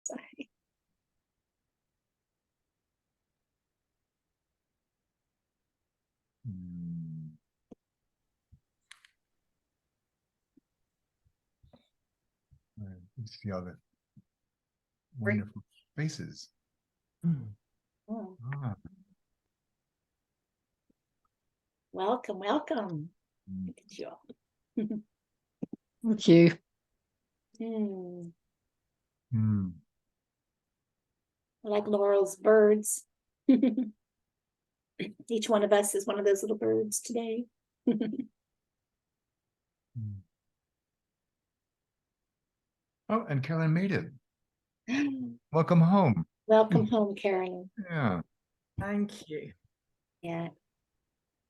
Sorry. See all the wonderful faces. Oh. Ah. Welcome, welcome. Look at you all. Thank you. I like Laurel's birds. Each one of us is one of those little birds today. Oh, and Karen made it. Welcome home. Welcome home, Karen. Yeah. Thank you. Yeah.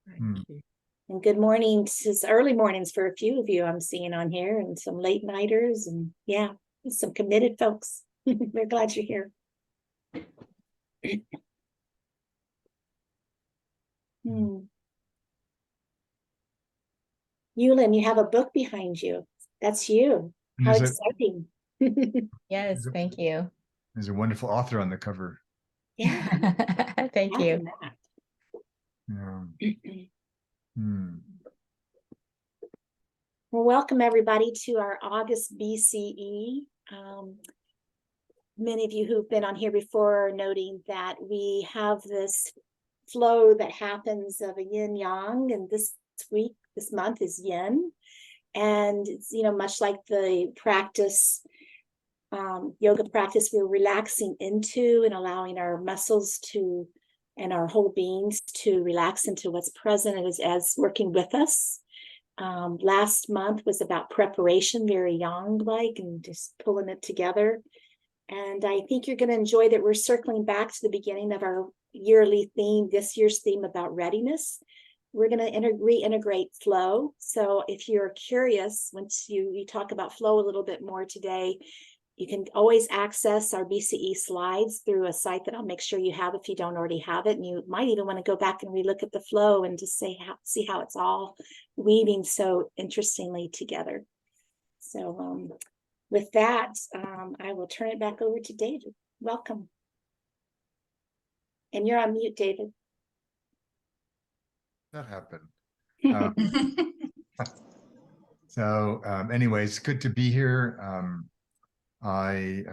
Thank you. And good mornings. It's early mornings for a few of you I'm seeing on here, and some late nighters, and yeah, some committed folks. We're glad you're here. Yulin, you have a book behind you. That's you. How exciting. Yes, thank you. There's a wonderful author on the cover. Yeah. Thank you. Yeah. Well, welcome everybody to our August BCE. Many of you who've been on here before are noting that we have this flow that happens of a yin yang, and this month is yin. And it's, much like the practice, yoga practice, we're relaxing into and allowing our muscles to, and our whole beings to relax into what's present as working with us. Last month was about preparation, very yang-like, and just pulling it together. And I think you're going to enjoy that we're circling back to the beginning of our yearly theme, this year's theme about readiness. We're going to reintegrate flow. So if you're curious, once we talk about flow a little bit more today, you can always access our BCE slides through a site that I'll make sure you have if you don't already have it. And you might even want to go back and relook at the flow and just see how it's all weaving so interestingly together. So with that, I will turn it back over to David. Welcome. And you're on mute, David. That happened. So anyways, good to be here. I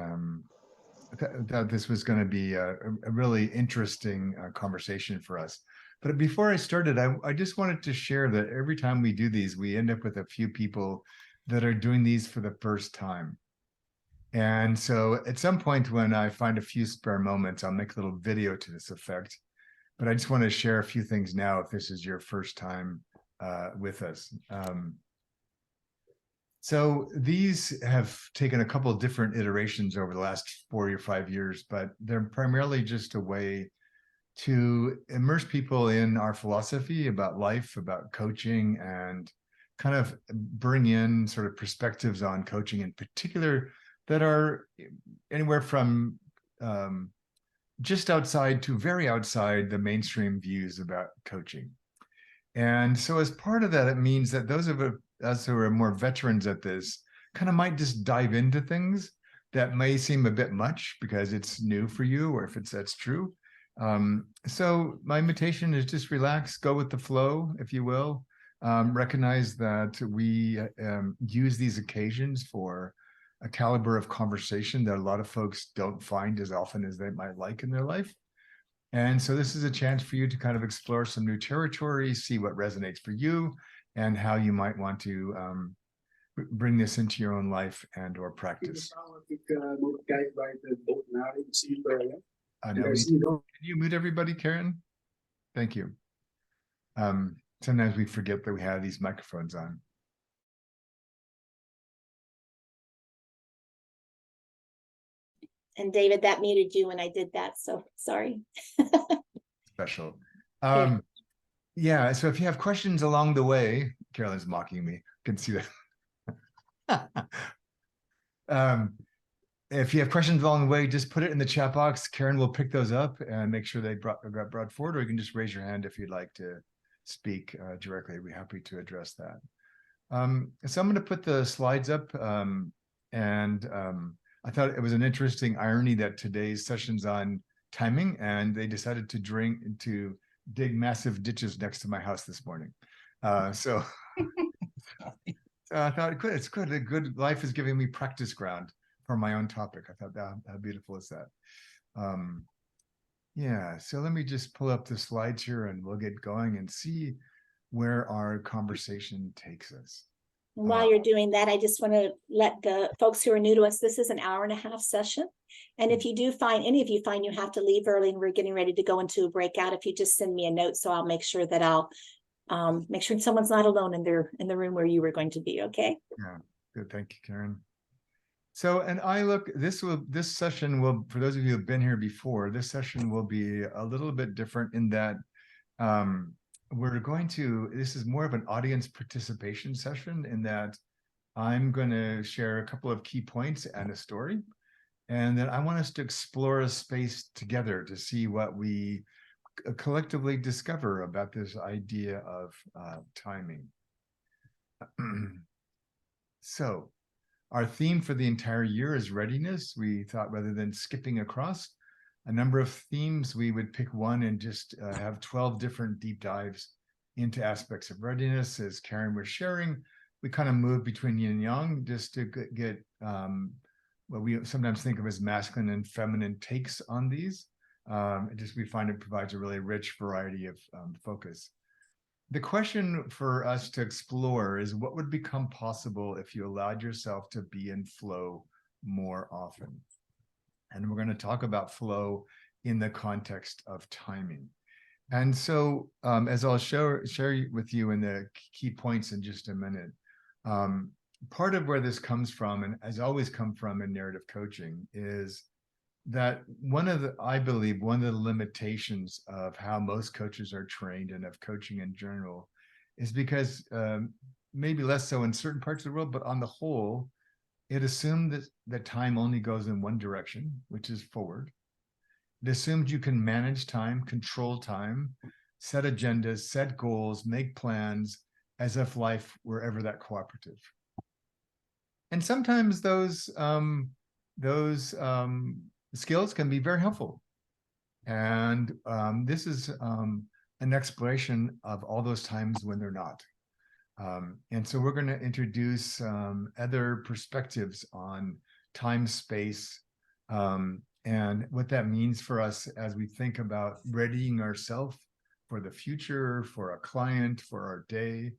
thought this was going to be a really interesting conversation for us. But before I started, I just wanted to share that every time we do these, we end up with a few people that are doing these for the first time. And so at some point when I find a few spare moments, I'll make a little video to this effect. But I just want to share a few things now if this is your first time with us. So these have taken a couple of different iterations over the last 4 or 5 years, but they're primarily just a way to immerse people in our philosophy about life, about coaching, and kind of bring in sort of perspectives on coaching in particular that are anywhere from just outside to very outside the mainstream views about coaching. And so as part of that, it means that those of us who are more veterans at this kind of might just dive into things that may seem a bit much because it's new for you, or if that's true. So my invitation is just relax, go with the flow, if you will. Recognize that we use these occasions for a caliber of conversation that a lot of folks don't find as often as they might like in their life. And so this is a chance for you to kind of explore some new territory, see what resonates for you, and how you might want to bring this into your own life and or practice. Can you mute everybody, Karen? Thank you. Sometimes we forget that we have these microphones on. And David, that muted you when I did that, so sorry. Special. Yeah, so if you have questions along the way, Carolyn's mocking me, you can see that. If you have questions along the way, just put it in the chat box. Karen will pick those up and make sure they got brought forward, or you can just raise your hand if you'd like to speak directly. I'd be happy to address that. So I'm going to put the slides up, and I thought it was an interesting irony that today's session's on timing, and they decided to dig massive ditches next to my house this morning. So I thought, good, it's good. A good life is giving me practice ground for my own topic. I thought, how beautiful is that? Yeah, so let me just pull up the slides here and we'll get going and see where our conversation takes us. And while you're doing that, I just want to let the folks who are new to us, this is an 1.5-hour session. And if you do find, any of you find you have to leave early and we're getting ready to go into a breakout, if you just send me a note, so I'll make sure that I'll make sure someone's not alone in the room where you were going to be, okay? Yeah, good. Thank you, Karen. So, and this session will, for those of you who've been here before, this session will be a little bit different in that this is more of an audience participation session, in that I'm going to share a couple of key points and a story. And then I want us to explore a space together to see what we collectively discover about this idea of timing. So, our theme for the entire year is readiness. We thought, rather than skipping across a number of themes, we would pick one and just have 12 different deep dives into aspects of readiness. As Karen was sharing, we kind of move between yin and yang just to get what we sometimes think of as masculine and feminine takes on these. We find it provides a really rich variety of focus. The question for us to explore is, what would become possible if you allowed yourself to be in flow more often? And we're going to talk about flow in the context of timing. And so, as I'll share with you in the key points in just a minute, part of where this comes from, and has always come from in narrative coaching, is that I believe one of the limitations of how most coaches are trained, and of coaching in general, is because maybe less so in certain parts of the world, but on the whole, it assumed that time only goes in one direction, which is forward. It assumed you can manage time, control time, set agendas, set goals, make plans, as if life were ever that cooperative. And sometimes those skills can be very helpful. And this is an exploration of all those times when they're not. And so we're going to introduce other perspectives on time, space, and what that means for us as we think about readying ourselves for the future, for a client, for our day.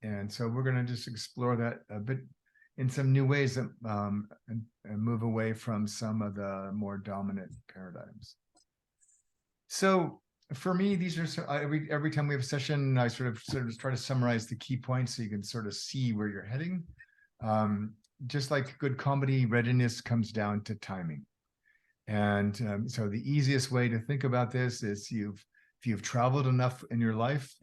And so we're going to just explore that a bit in some new ways, and move away from some of the more dominant paradigms. So for me, these are every time we have a session, I sort of try to summarize the key points so you can sort of see where you're heading. Just like good comedy, readiness comes down to timing. And so the easiest way to think about this is, if you've traveled enough in your life,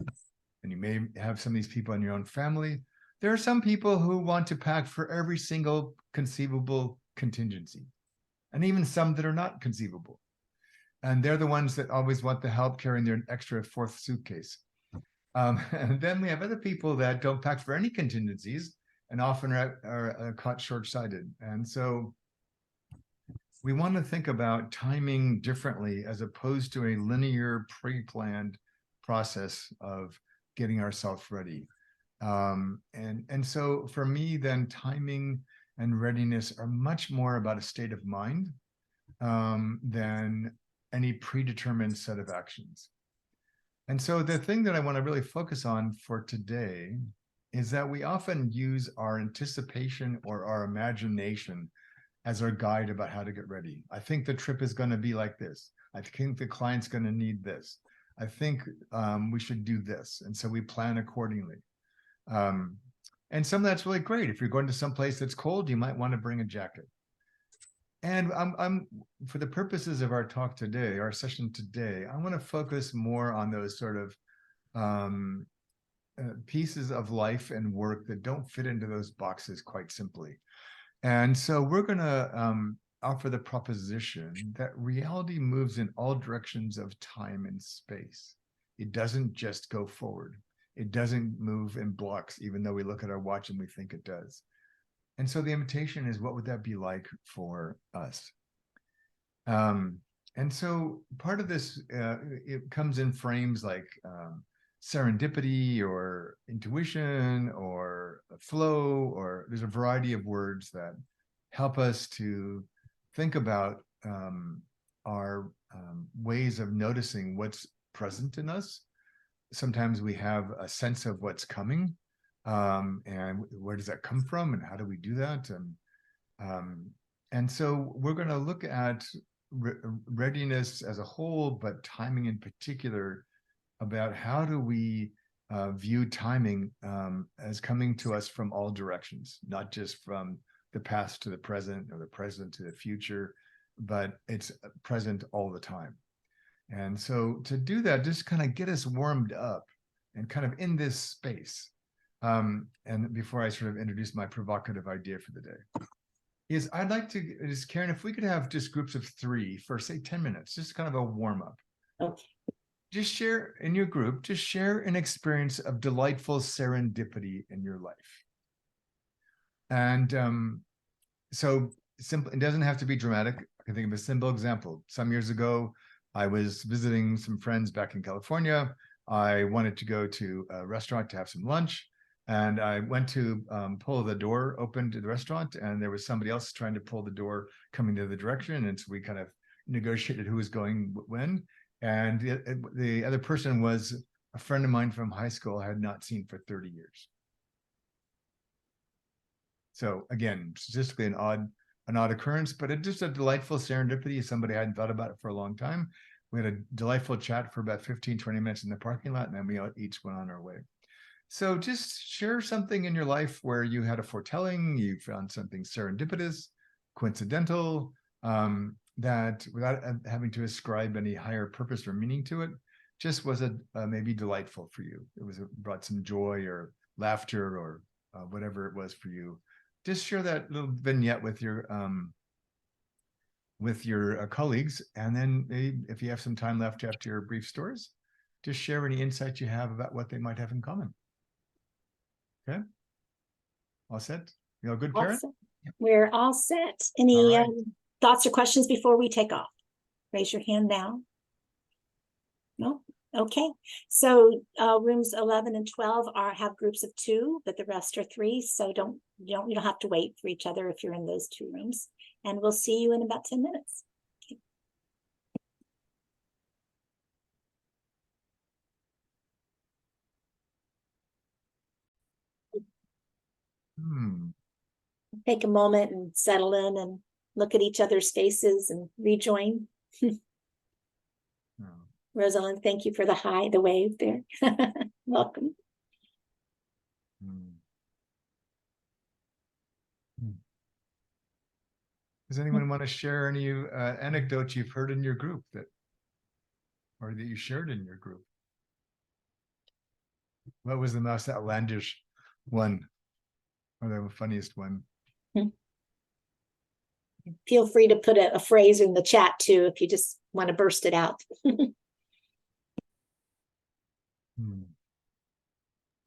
and you may have some of these people in your own family, there are some people who want to pack for every single conceivable contingency, and even some that are not conceivable. And they're the ones that always want the help carrying their extra fourth suitcase. And then we have other people that don't pack for any contingencies, and often are caught short-sighted. And so we want to think about timing differently, as opposed to a linear, pre-planned process of getting ourselves ready. And so for me, then, timing and readiness are much more about a state of mind than any predetermined set of actions. And so the thing that I want to really focus on for today is that we often use our anticipation or our imagination as our guide about how to get ready. I think the trip is going to be like this. I think the client's going to need this. I think we should do this. And so we plan accordingly. And some of that's really great. If you're going to some place that's cold, you might want to bring a jacket. And I'm for the purposes of our talk today, our session today, I want to focus more on those sort of pieces of life and work that don't fit into those boxes quite simply. And so we're going to offer the proposition that reality moves in all directions of time and space. It doesn't just go forward. It doesn't move in blocks, even though we look at our watch and we think it does. And so the invitation is, what would that be like for us? And so part of this, it comes in frames like serendipity or intuition or flow, or there's a variety of words that help us to think about our ways of noticing what's present in us. Sometimes we have a sense of what's coming, and where does that come from, and how do we do that? And so we're going to look at readiness as a whole, but timing in particular, about how do we view timing as coming to us from all directions, not just from the past to the present or the present to the future, but it's present all the time. And so to do that, just kind of get us warmed up and kind of in this space. And before I sort of introduce my provocative idea for the day, is I'd like to, is Karen, if we could have just groups of 3 for say 10 minutes, just kind of a warm up. Okay. Just share in your group, just share an experience of delightful serendipity in your life. And so simple, it doesn't have to be dramatic. I can think of a simple example. Some years ago, I was visiting some friends back in California. I wanted to go to a restaurant to have some lunch. And I went to pull the door open to the restaurant, and there was somebody else trying to pull the door coming the other direction. And so we kind of negotiated who was going when. And the other person was a friend of mine from high school I had not seen for 30 years. So again, statistically an odd occurrence, but it just a delightful serendipity. Somebody I hadn't thought about it for a long time. We had a delightful chat for about 15, 20 minutes in the parking lot, and then we each went on our way. So just share something in your life where you had a foretelling, you found something serendipitous, coincidental, that without having to ascribe any higher purpose or meaning to it, just was maybe delightful for you. It brought some joy or laughter or whatever it was for you. Just share that little vignette with your colleagues, and then maybe if you have some time left after your brief stories, just share any insights you have about what they might have in common. Okay, all set? You all good, Karen? Awesome. We're all set. Any thoughts or questions before we take off? Raise your hand now. No? Okay. So rooms 11 and 12 have groups of 2, but the rest are 3. So you don't have to wait for each other if you're in those 2 rooms. And we'll see you in about 10 minutes. Okay. Take a moment and settle in and look at each other's faces and rejoin. Rosalind, thank you for the wave there. Welcome. Does anyone want to share any anecdotes you've heard in your group or that you shared in your group? What was the most outlandish one, or the funniest one? Feel free to put a phrase in the chat too, if you just want to burst it out.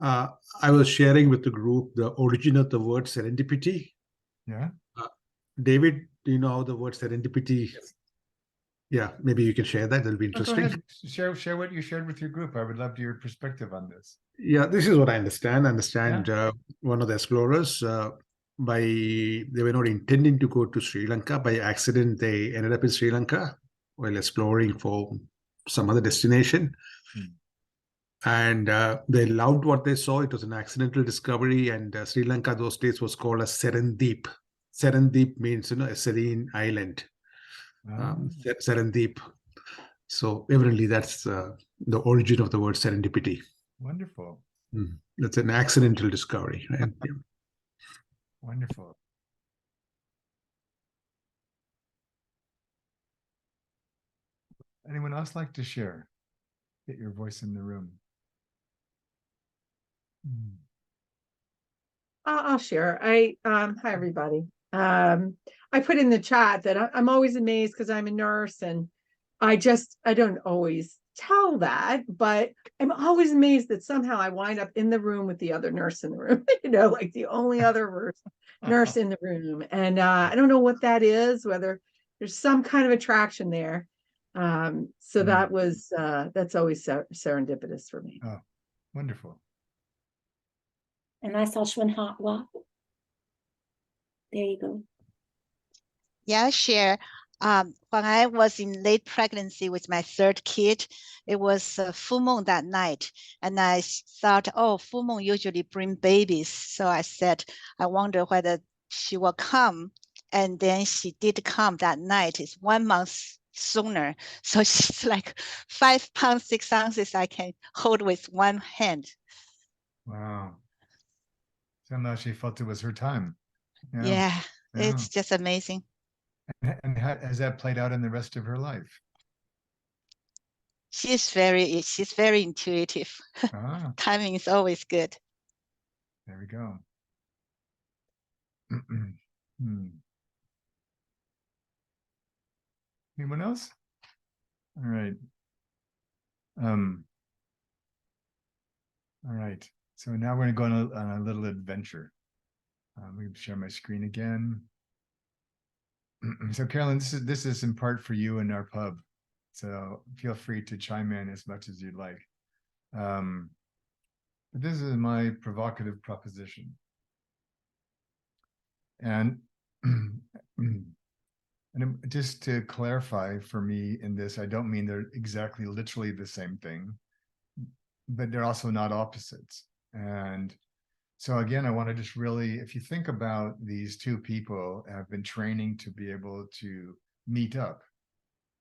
I was sharing with the group the origin of the word serendipity. Yeah. David, do you know how the word serendipity? Yes. Yeah, maybe you can share that. That'll be interesting. Go ahead. Share what you shared with your group. I would love your perspective on this. Yeah, this is what I understand. One of the explorers, they were not intending to go to Sri Lanka. By accident, they ended up in Sri Lanka while exploring for some other destination. And they loved what they saw. It was an accidental discovery. And Sri Lanka those days was called a Serendip. Serendip means, a serene island. Serendip. So evidently that's the origin of the word serendipity. Wonderful. That's an accidental discovery. Right? Yeah. Wonderful. Anyone else like to share? Get your voice in the room. I'll share. Hi everybody. I put in the chat that I'm always amazed because I'm a nurse and I don't always tell that, but I'm always amazed that somehow I wind up in the room with the other nurse in the room, like the only other nurse in the room. And I don't know what that is, whether there's some kind of attraction there. So that was, that's always serendipitous for me. Oh, wonderful. And I saw Shwin Hot Walk. There you go. Yeah, share. When I was in late pregnancy with my third kid, it was a full moon that night. And I thought, oh, full moon usually bring babies. So I said, I wonder whether she will come. And then she did come that night. It's 1 month sooner. So she's like 5 pounds, 6 ounces I can hold with one hand. Wow. Somehow she felt it was her time. Yeah, it's just amazing. And how has that played out in the rest of her life? She's very intuitive. Ah, Timing is always good. there we go. Anyone else? All right. All right. So now we're going to go on a little adventure. Let me share my screen again. So Carolyn, this is in part for you and our pub. So feel free to chime in as much as you'd like. But this is my provocative proposition. And, just to clarify for me in this, I don't mean they're exactly literally the same thing, but they're also not opposites. And so again, I want to just really, if you think about these two people have been training to be able to meet up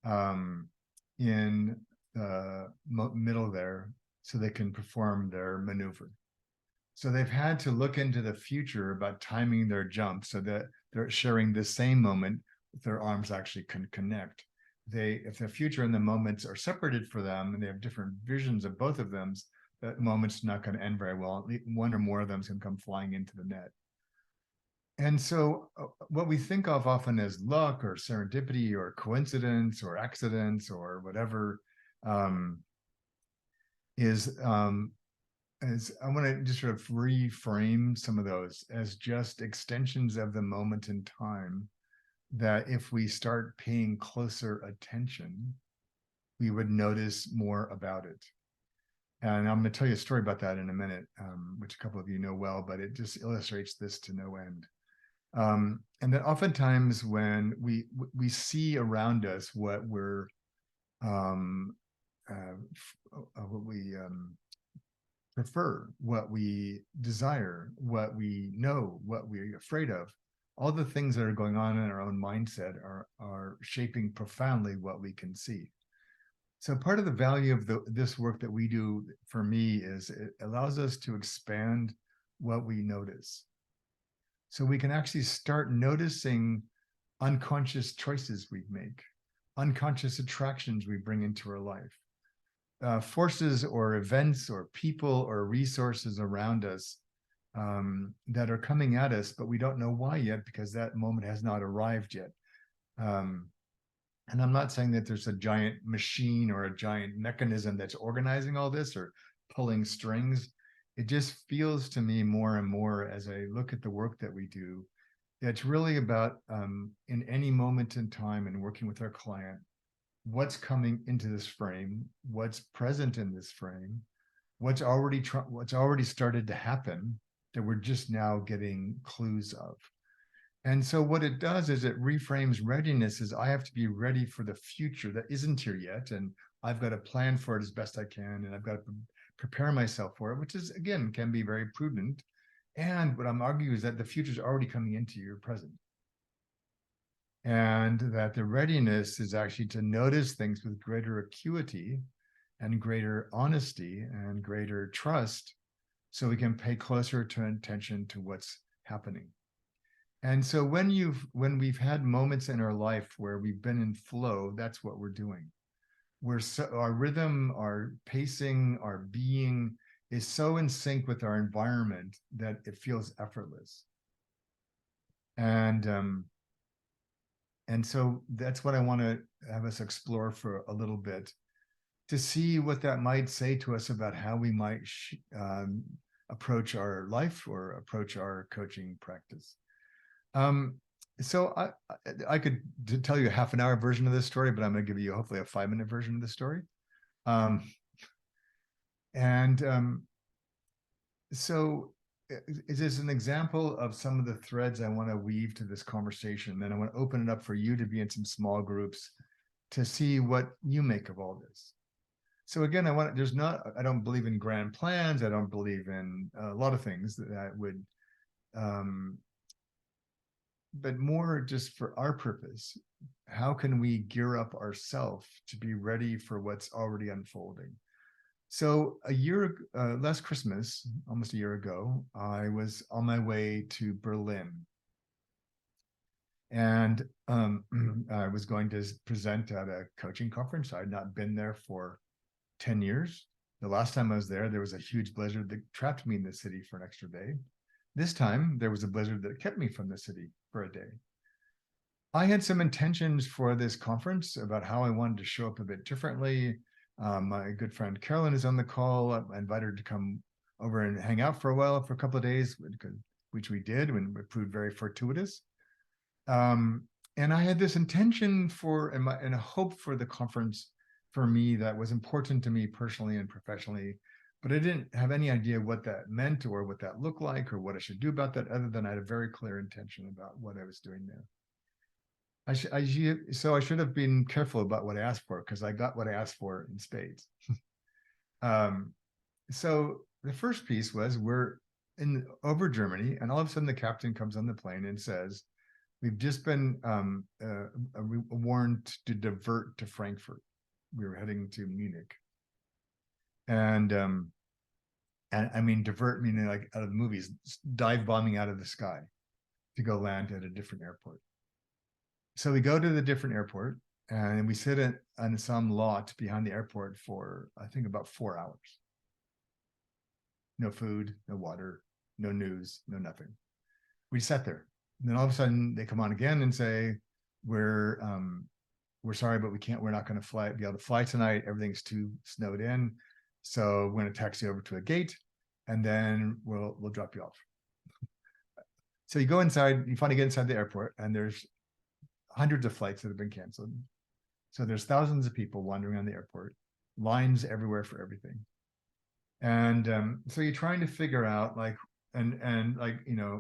in the middle there so they can perform their maneuver. So they've had to look into the future about timing their jump so that they're sharing the same moment, their arms actually can connect. If the future and the moments are separated for them and they have different visions of both of them, that moment's not going to end very well. One or more of them can come flying into the net. And so what we think of often as luck or serendipity or coincidence or accidents or whatever is I want to just sort of reframe some of those as just extensions of the moment in time that if we start paying closer attention, we would notice more about it. And I'm going to tell you a story about that in a minute, which a couple of you know well, but it just illustrates this to no end. And that oftentimes when we see around us what we're what we prefer, what we desire, what we know, what we're afraid of, all the things that are going on in our own mindset are shaping profoundly what we can see. So part of the value of this work that we do for me is it allows us to expand what we notice. So we can actually start noticing unconscious choices we make, unconscious attractions we bring into our life, forces or events or people or resources around us that are coming at us, but we don't know why yet because that moment has not arrived yet. And I'm not saying that there's a giant machine or a giant mechanism that's organizing all this or pulling strings. It just feels to me more and more as I look at the work that we do, it's really about in any moment in time and working with our client, what's coming into this frame, what's present in this frame, what's already started to happen that we're just now getting clues of. And so what it does is it reframes readiness as I have to be ready for the future that isn't here yet. And I've got to plan for it as best I can. And I've got to prepare myself for it, which is, again, can be very prudent. And what I'm arguing is that the future is already coming into your present. And that the readiness is actually to notice things with greater acuity and greater honesty and greater trust so we can pay closer attention to what's happening. And so when we've had moments in our life where we've been in flow, that's what we're doing. Our rhythm, our pacing, our being is so in sync with our environment that it feels effortless. And so that's what I want to have us explore for a little bit. to see what that might say to us about how we might approach our life or approach our coaching practice. So I could tell you a half an hour version of this story, but I'm going to give you hopefully a 5-minute version of the story. So it is an example of some of the threads I want to weave to this conversation. Then I want to open it up for you to be in some small groups to see what you make of all this. So again, I don't believe in grand plans. I don't believe in a lot of things that I would, but more just for our purpose. How can we gear up ourselves to be ready for what's already unfolding? So last Christmas, almost a year ago, I was on my way to Berlin. And I was going to present at a coaching conference. I had not been there for 10 years. The last time I was there was a huge blizzard that trapped me in the city for an extra day. This time, there was a blizzard that kept me from the city for a day. I had some intentions for this conference about how I wanted to show up a bit differently. My good friend Carolyn is on the call. I invited her to come over and hang out for a while, for a couple of days, which we did, and it proved very fortuitous. And I had this intention and a hope for the conference for me that was important to me personally and professionally, but I didn't have any idea what that meant or what that looked like or what I should do about that, other than I had a very clear intention about what I was doing there. So I should have been careful about what I asked for, because I got what I asked for in spades. So the first piece was we're over Germany, and all of a sudden the captain comes on the plane and says, "We've just been warned to divert to Frankfurt." We were heading to Munich, and I mean divert meaning like out of the movies, dive bombing out of the sky to go land at a different airport. So we go to the different airport, and we sit on some lot behind the airport for, I think, about 4 hours. No food, no water, no news, no nothing. We sat there. And then all of a sudden they come on again and say, we're sorry, but we're not going to be able to fly tonight. Everything's too snowed in. So we're going to taxi over to a gate, and then we'll drop you off. So you go inside, you finally get inside the airport, and there's hundreds of flights that have been canceled. So there's thousands of people wandering on the airport, lines everywhere for everything. And so you're trying to figure out and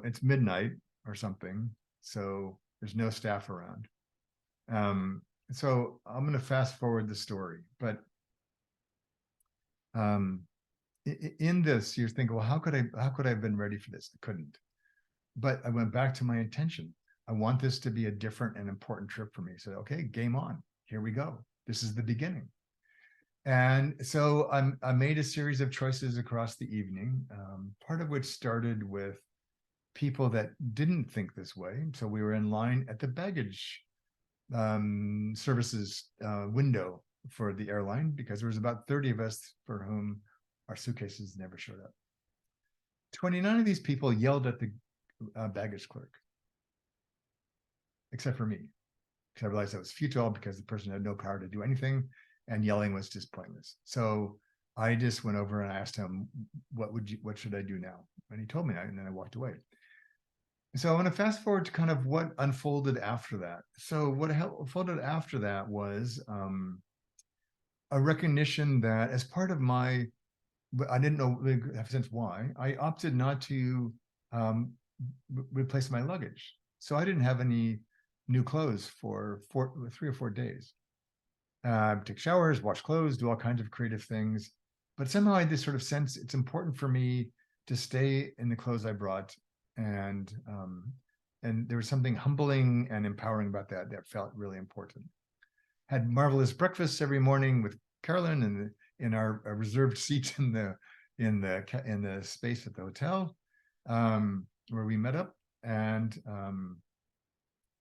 it's midnight or something. So there's no staff around. So I'm going to fast forward the story, but in this, you're thinking, well, how could I have been ready for this? I couldn't. But I went back to my intention. I want this to be a different and important trip for me. So, okay, game on. Here we go. This is the beginning. And so I made a series of choices across the evening, part of which started with people that didn't think this way. So we were in line at the baggage services window for the airline, because there was about 30 of us for whom our suitcases never showed up. 29 of these people yelled at the baggage clerk, except for me, because I realized that was futile because the person had no power to do anything, and yelling was just pointless. So I just went over and I asked him, what should I do now? And he told me, and then I walked away. So I want to fast forward to kind of what unfolded after that. So what unfolded after that was a recognition that as part of I didn't know have a sense why, I opted not to replace my luggage. So I didn't have any new clothes for 3 or 4 days. Take showers, wash clothes, do all kinds of creative things. But somehow I had this sort of sense it's important for me to stay in the clothes I brought. And there was something humbling and empowering about that felt really important. Had marvelous breakfasts every morning with Carolyn and in our reserved seats in the space at the hotel where we met up. And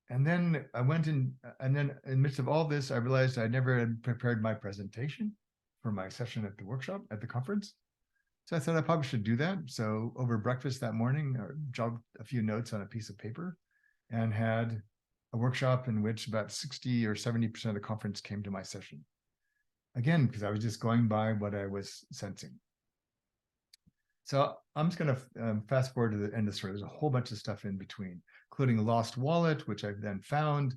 then I went in, and then in the midst of all this, I realized I never had prepared my presentation for my session at the workshop, at the conference. So I thought I probably should do that. So over breakfast that morning, I jogged a few notes on a piece of paper and had a workshop in which about 60 or 70% of the conference came to my session. again, because I was just going by what I was sensing. So I'm just going to fast forward to the end of the story. There's a whole bunch of stuff in between, including a lost wallet, which I've then found.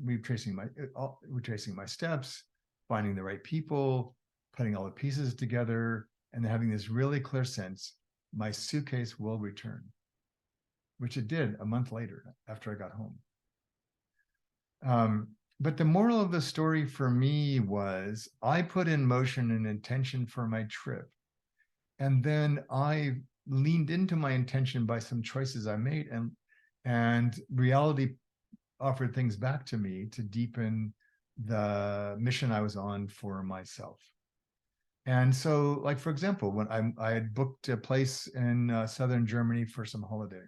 Retracing my steps, finding the right people, putting all the pieces together, and having this really clear sense, my suitcase will return, which it did a month later after I got home. But the moral of the story for me was I put in motion an intention for my trip. And then I leaned into my intention by some choices I made, and reality offered things back to me to deepen the mission I was on for myself. And so, like, for example, when I had booked a place in southern Germany for some holiday.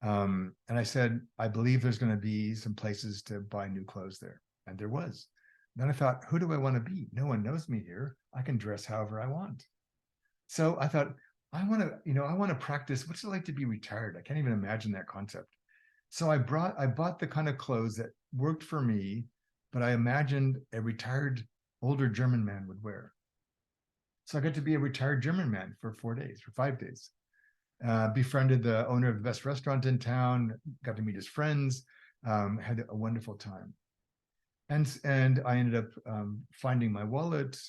And I said, I believe there's going to be some places to buy new clothes there. And there was. Then I thought, who do I want to be? No one knows me here. I can dress however I want. So I thought, I want to practice. What's it like to be retired? I can't even imagine that concept. So I bought the kind of clothes that worked for me, but I imagined a retired older German man would wear. So I got to be a retired German man for 5 days. Befriended the owner of the best restaurant in town, got to meet his friends, had a wonderful time. And I ended up finding my wallet,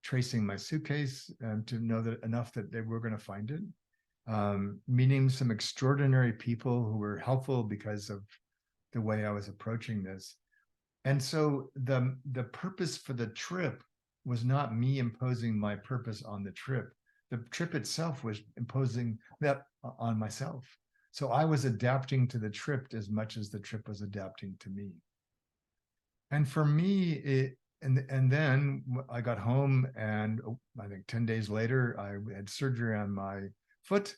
tracing my suitcase to know that enough that they were going to find it, meeting some extraordinary people who were helpful because of the way I was approaching this. And so the purpose for the trip was not me imposing my purpose on the trip. The trip itself was imposing that on myself. So I was adapting to the trip as much as the trip was adapting to me. And for me, and then I got home, and I think 10 days later, I had surgery on my foot.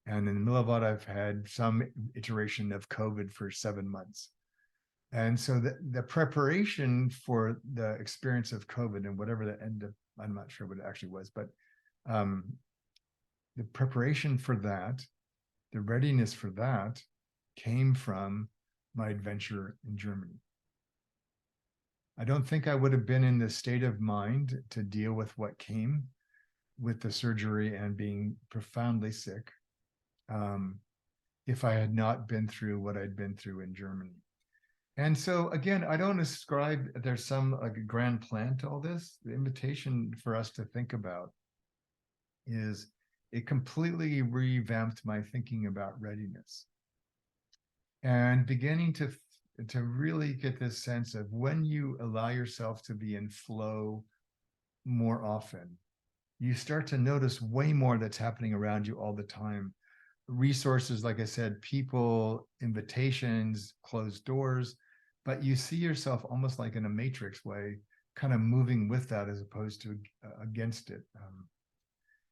And in the middle of it, I've had some iteration of COVID for 7 months. And so the preparation for the experience of COVID and whatever that ended up, I'm not sure what it actually was, but the preparation for that, the readiness for that came from my adventure in Germany. I don't think I would have been in the state of mind to deal with what came with the surgery and being profoundly sick if I had not been through what I'd been through in Germany. And so, again, I don't ascribe there's some like a grand plan to all this. The invitation for us to think about is it completely revamped my thinking about readiness and beginning to really get this sense of when you allow yourself to be in flow more often, you start to notice way more that's happening around you all the time. Resources, like I said, people, invitations, closed doors, but you see yourself almost like in a matrix way, kind of moving with that as opposed to against it.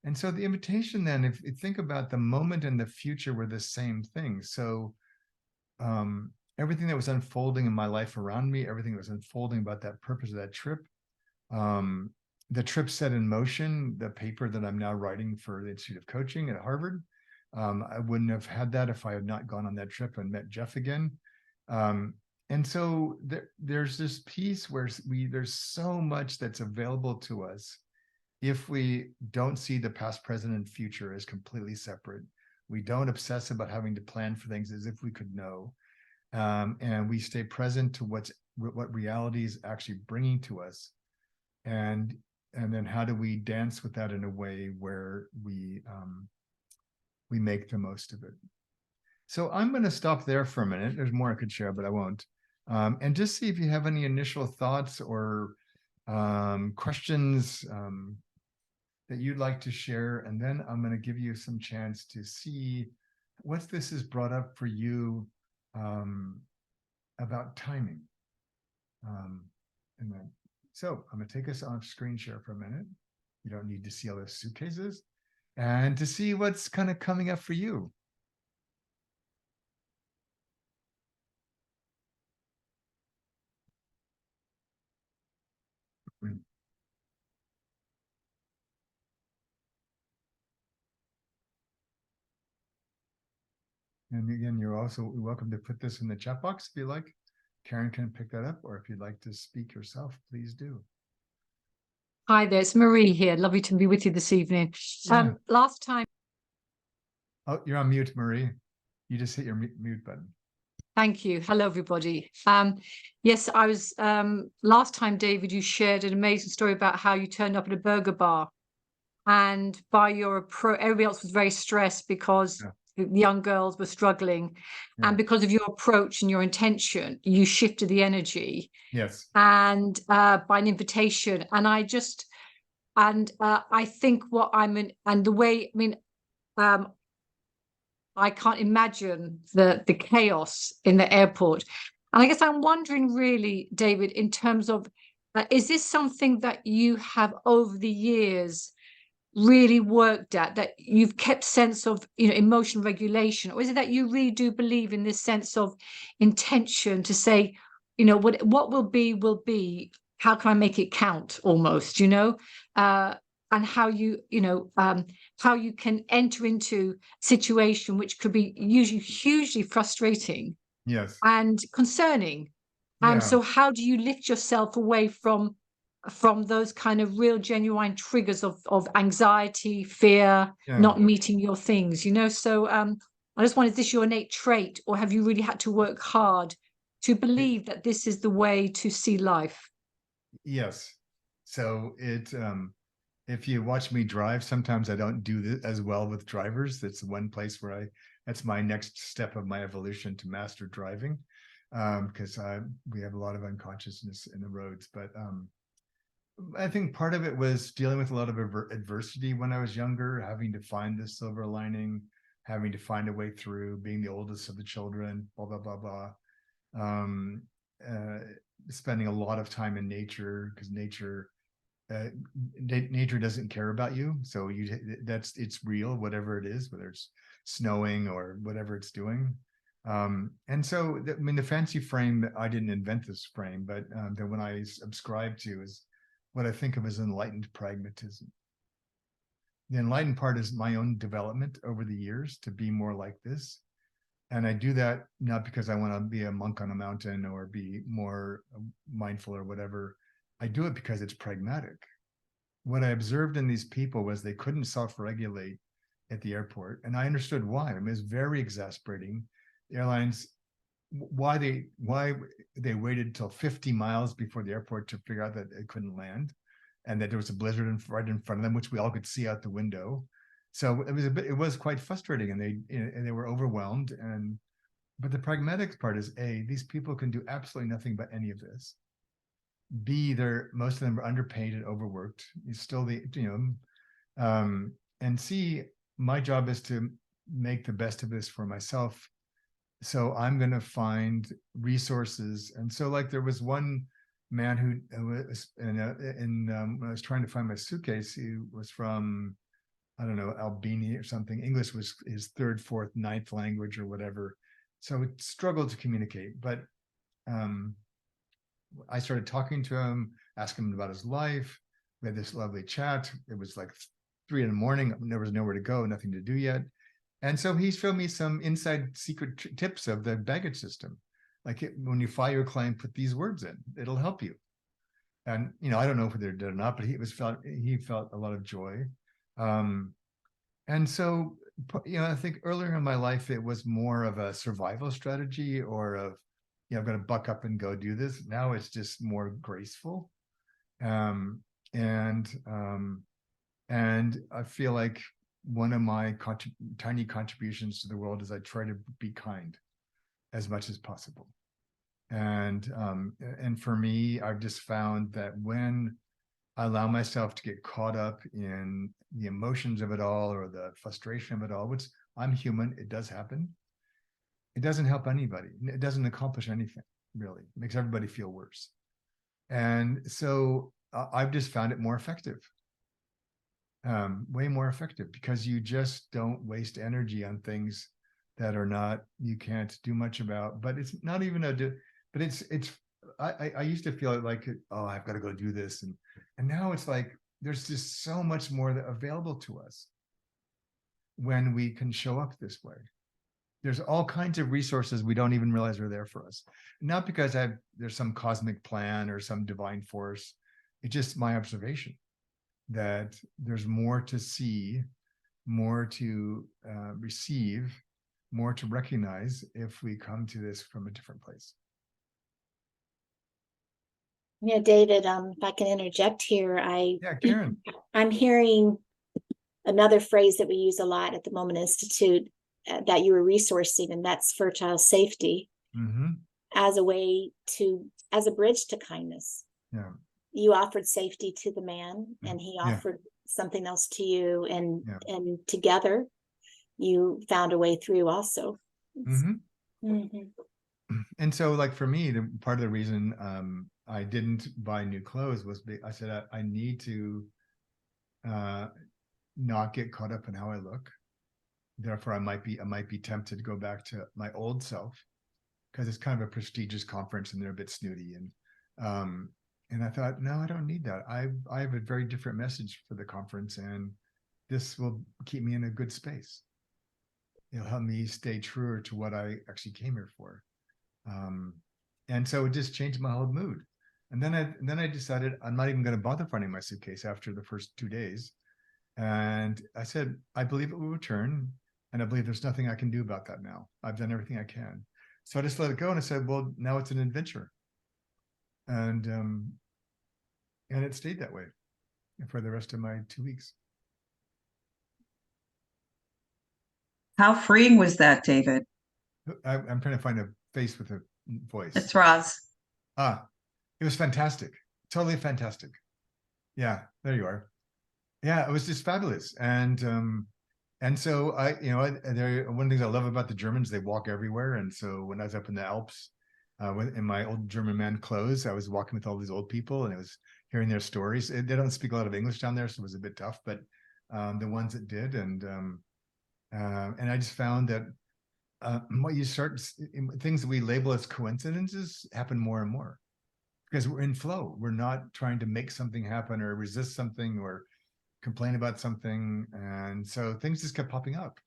And so the invitation then, if you think about the moment and the future were the same thing. So everything that was unfolding in my life around me, everything that was unfolding about that purpose of that trip, the trip set in motion the paper that I'm now writing for the Institute of Coaching at Harvard. I wouldn't have had that if I had not gone on that trip and met Jeff again. And so there's this piece where there's so much that's available to us if we don't see the past, present, and future as completely separate. We don't obsess about having to plan for things as if we could know. And we stay present to what reality is actually bringing to us. And then how do we dance with that in a way where we make the most of it. So I'm going to stop there for a minute. There's more I could share, but I won't. And just see if you have any initial thoughts or questions that you'd like to share. And then I'm going to give you some chance to see what this has brought up for you about timing. And then, so I'm going to take us off screen share for a minute. You don't need to see all those suitcases. And to see what's kind of coming up for you. And again, you're also welcome to put this in the chat box if you like. Karen can pick that up, or if you'd like to speak yourself, please do. Hi there, it's Marie here. Lovely to be with you this evening. Yeah. Last time, Oh, you're on mute, Marie. You just hit your mute button. thank you. Hello, everybody. Yes, I was last time, David, you shared an amazing story about how you turned up at a burger bar, and by your approach, everybody else was very stressed because the young girls were struggling, and because of your approach and your intention, you shifted the energy. Yes. And by an invitation, and I just. And I think what I'm in, and the way, I mean, I can't imagine the chaos in the airport. And I guess I'm wondering really, David, in terms of, is this something that you have over the years really worked at, that you've kept sense of, emotional regulation? Or is it that you really do believe in this sense of intention to say, what will be, how can I make it count almost, and how how you can enter into a situation which could be usually hugely frustrating Yes. and concerning. And so how do you lift yourself away from those kind of real genuine triggers of anxiety, fear, not meeting your things, So I just wondered, is this your innate trait, or have you really had to work hard to believe that this is the way to see life? Yes. So if you watch me drive, sometimes I don't do this as well with drivers. That's one place where that's my next step of my evolution to master driving, because we have a lot of unconsciousness in the roads. But I think part of it was dealing with a lot of adversity when I was younger, having to find the silver lining, having to find a way through, being the oldest of the children, blah, blah, blah, blah. Spending a lot of time in nature, because nature doesn't care about you. So it's real, whatever it is, whether it's snowing or whatever it's doing. And so, the fancy frame, I didn't invent this frame, but that when I subscribe to is what I think of as enlightened pragmatism. The enlightened part is my own development over the years to be more like this. And I do that not because I want to be a monk on a mountain or be more mindful or whatever. I do it because it's pragmatic. What I observed in these people was they couldn't self-regulate at the airport. And I understood why. It was very exasperating. The airlines, why they waited till 50 miles before the airport to figure out that it couldn't land, and that there was a blizzard right in front of them, which we all could see out the window. So it was quite frustrating, and they were overwhelmed. But the pragmatic part is, A, these people can do absolutely nothing but any of this. B, most of them are underpaid and overworked. It's still and C, my job is to make the best of this for myself. So I'm going to find resources. And so, like, there was one man who was when I was trying to find my suitcase, he was from, I don't know, Albania or something. English was his third, fourth, ninth language or whatever. So we struggled to communicate. But I started talking to him, asking him about his life. We had this lovely chat. It was like 3 a.m. There was nowhere to go, nothing to do yet. And so he showed me some inside secret tips of the baggage system. Like, when you file your claim, put these words in, it'll help you. And, I don't know if they did or not, but he felt a lot of joy. And so, I think earlier in my life, it was more of a survival strategy, or of, I'm going to buck up and go do this. Now it's just more graceful. And I feel like one of my tiny contributions to the world is I try to be kind as much as possible. And for me, I've just found that when I allow myself to get caught up in the emotions of it all, or the frustration of it all, which I'm human, it does happen. It doesn't help anybody. It doesn't accomplish anything, really. It makes everybody feel worse. And so I've just found it more effective. Way more effective, because you just don't waste energy on things that you can't do much about. But it's not even I used to feel like, oh, I've got to go do this. And now it's like, there's just so much more available to us when we can show up this way. There's all kinds of resources we don't even realize are there for us. Not because there's some cosmic plan or some divine force. It's just my observation. that there's more to see, more to receive, more to recognize if we come to this from a different place. Yeah, David, if I can interject here, Yeah, Karen. I'm hearing another phrase that we use a lot at the Moment Institute that you were resourcing, and that's fertile safety as a way to, as a bridge to kindness. Yeah. You offered safety to the man, and he offered something else to you, and together you found a way through also. And so, like, for me, the part of the reason I didn't buy new clothes was I said I need to not get caught up in how I look. Therefore, I might be tempted to go back to my old self, because it's kind of a prestigious conference and they're a bit snooty. And I thought, no, I don't need that. I have a very different message for the conference, and this will keep me in a good space. It'll help me stay truer to what I actually came here for. And so it just changed my whole mood. And then I decided I'm not even going to bother finding my suitcase after the first 2 days. And I said, I believe it will return, and I believe there's nothing I can do about that now. I've done everything I can. So I just let it go, and I said, well, now it's an adventure. And it stayed that way for the rest of my 2 weeks. How freeing was that, David? I'm trying to find a face with a voice. It's Roz. It was fantastic. Totally fantastic. Yeah, there you are. Yeah, it was just fabulous. And so one of the things I love about the Germans, they walk everywhere. And so when I was up in the Alps, in my old German man clothes, I was walking with all these old people, and I was hearing their stories. They don't speak a lot of English down there, so it was a bit tough, but the ones that did, and I just found that what you start, things that we label as coincidences happen more and more, because we're in flow. We're not trying to make something happen or resist something or complain about something, and so things just kept popping up.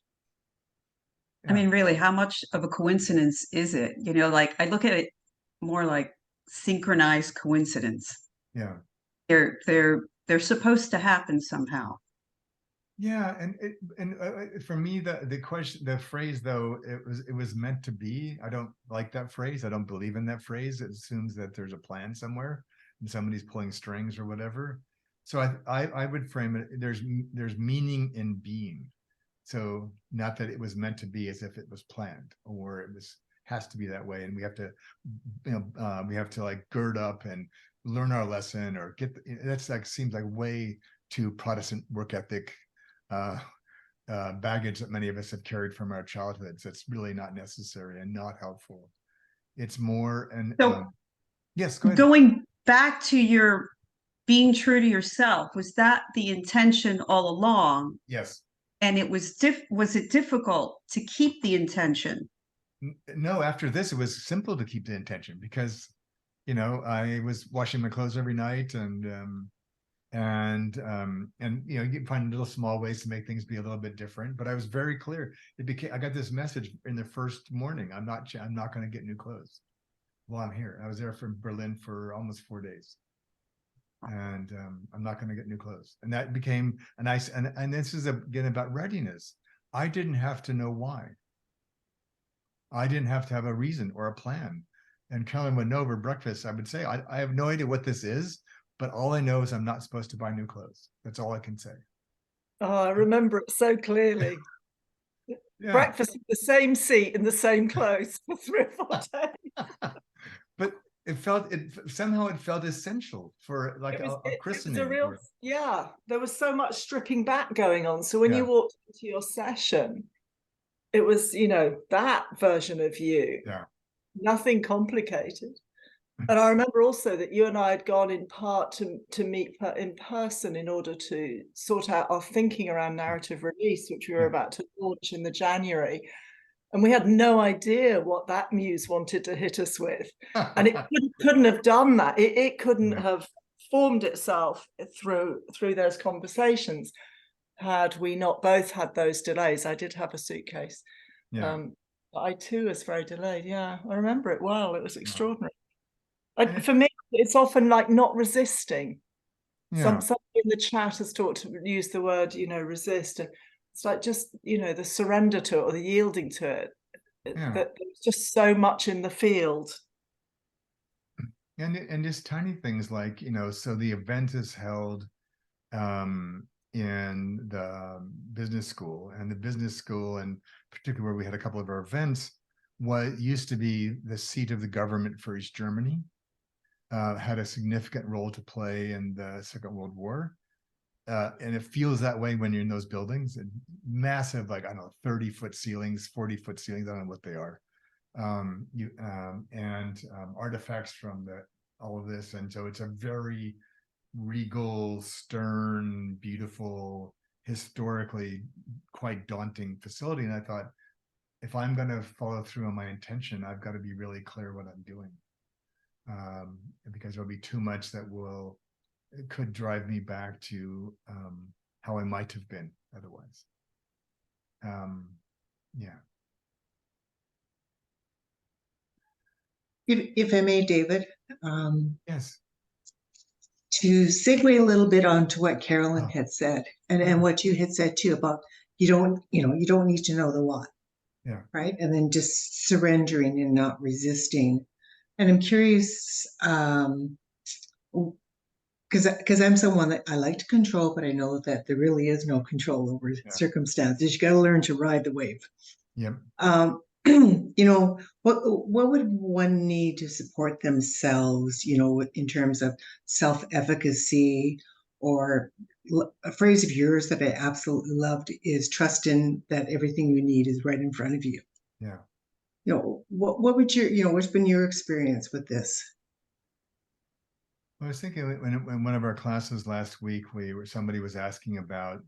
I mean, really, how much of a coincidence is it? You know, like, I look at it more like synchronized coincidence. Yeah. They're supposed to happen somehow. Yeah, and for me, the phrase, though, it was meant to be. I don't like that phrase. I don't believe in that phrase. It assumes that there's a plan somewhere and somebody's pulling strings or whatever. So I would frame it. There's meaning in being. So not that it was meant to be as if it was planned, or it has to be that way, and we have to like gird up and learn our lesson, or that's like, seems like way too Protestant work ethic baggage that many of us have carried from our childhoods. That's really not necessary and not helpful. It's more, and so yes, go ahead. Going back to your being true to yourself, was that the intention all along? Yes. And it was it difficult to keep the intention? No, after this, it was simple to keep the intention, because I was washing my clothes every night, and you can find little small ways to make things be a little bit different. But I was very clear. I got this message in the first morning. I'm not going to get new clothes while I'm here. I was there from Berlin for almost 4 days, and I'm not going to get new clothes. And that became a nice. And this is again about readiness. I didn't have to know why. I didn't have to have a reason or a plan. And Carolyn would know over breakfast, I would say, I have no idea what this is, but all I know is I'm not supposed to buy new clothes. That's all I can say. Oh, I remember it so clearly. Yeah. Breakfast in the same seat in the same clothes for 3 or 4 days. But somehow it felt essential for like a christening. It was there was so much stripping back going on. So when you walked into your session, it was, that version of you. Yeah. Nothing complicated. And I remember also that you and I had gone in part to meet in person in order to sort out our thinking around narrative release, which we were about to launch in the January. And we had no idea what that muse wanted to hit us with. And it couldn't have done that. It couldn't have formed itself through those conversations had we not both had those delays. I did have a suitcase. Yeah. But I too was very delayed. Yeah, I remember it well. It was extraordinary. For me, it's often like not resisting. Yeah. Somebody in the chat has used the word, resist, and it's like just, the surrender to it or the yielding to it. Yeah. That there's just so much in the field. And just tiny things like, so the event is held in the business school, and the business school, and particularly where we had a couple of our events, what used to be the seat of the government for East Germany, had a significant role to play in the Second World War. And it feels that way when you're in those buildings, and massive, like, I don't know, 30-foot ceilings, 40-foot ceilings, I don't know what they are. Artifacts from all of this. And so it's a very regal, stern, beautiful, historically quite daunting facility. And I thought, if I'm going to follow through on my intention, I've got to be really clear what I'm doing. Because there'll be too much that could drive me back to how I might have been otherwise. Yeah. If I may, David, Yes. to segue a little bit onto what Carolyn had said, and what you had said too about you don't need to know the why. Yeah. Right. And then just surrendering and not resisting. And I'm curious, because I'm someone that I like to control, but I know that there really is no control over circumstances. You got to learn to ride the wave. Yep. What would one need to support themselves, in terms of self-efficacy? Or a phrase of yours that I absolutely loved is trust in that everything you need is right in front of you. Yeah. What would what's been your experience with this? I was thinking when one of our classes last week, somebody was asking about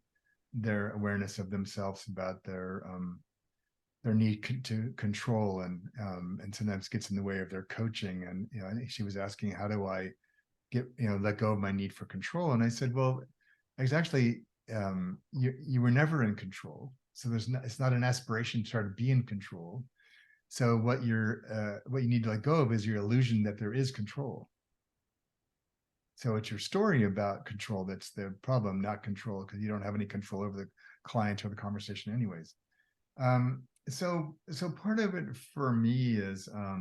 their awareness of themselves, about their need to control, and sometimes gets in the way of their coaching. And I think she was asking, how do I let go of my need for control? And I said, well, it's actually you were never in control, so it's not an aspiration to try to be in control. So what you need to let go of is your illusion that there is control. So it's your story about control that's the problem, not control, because you don't have any control over the client or the conversation anyways. So part of it for me is I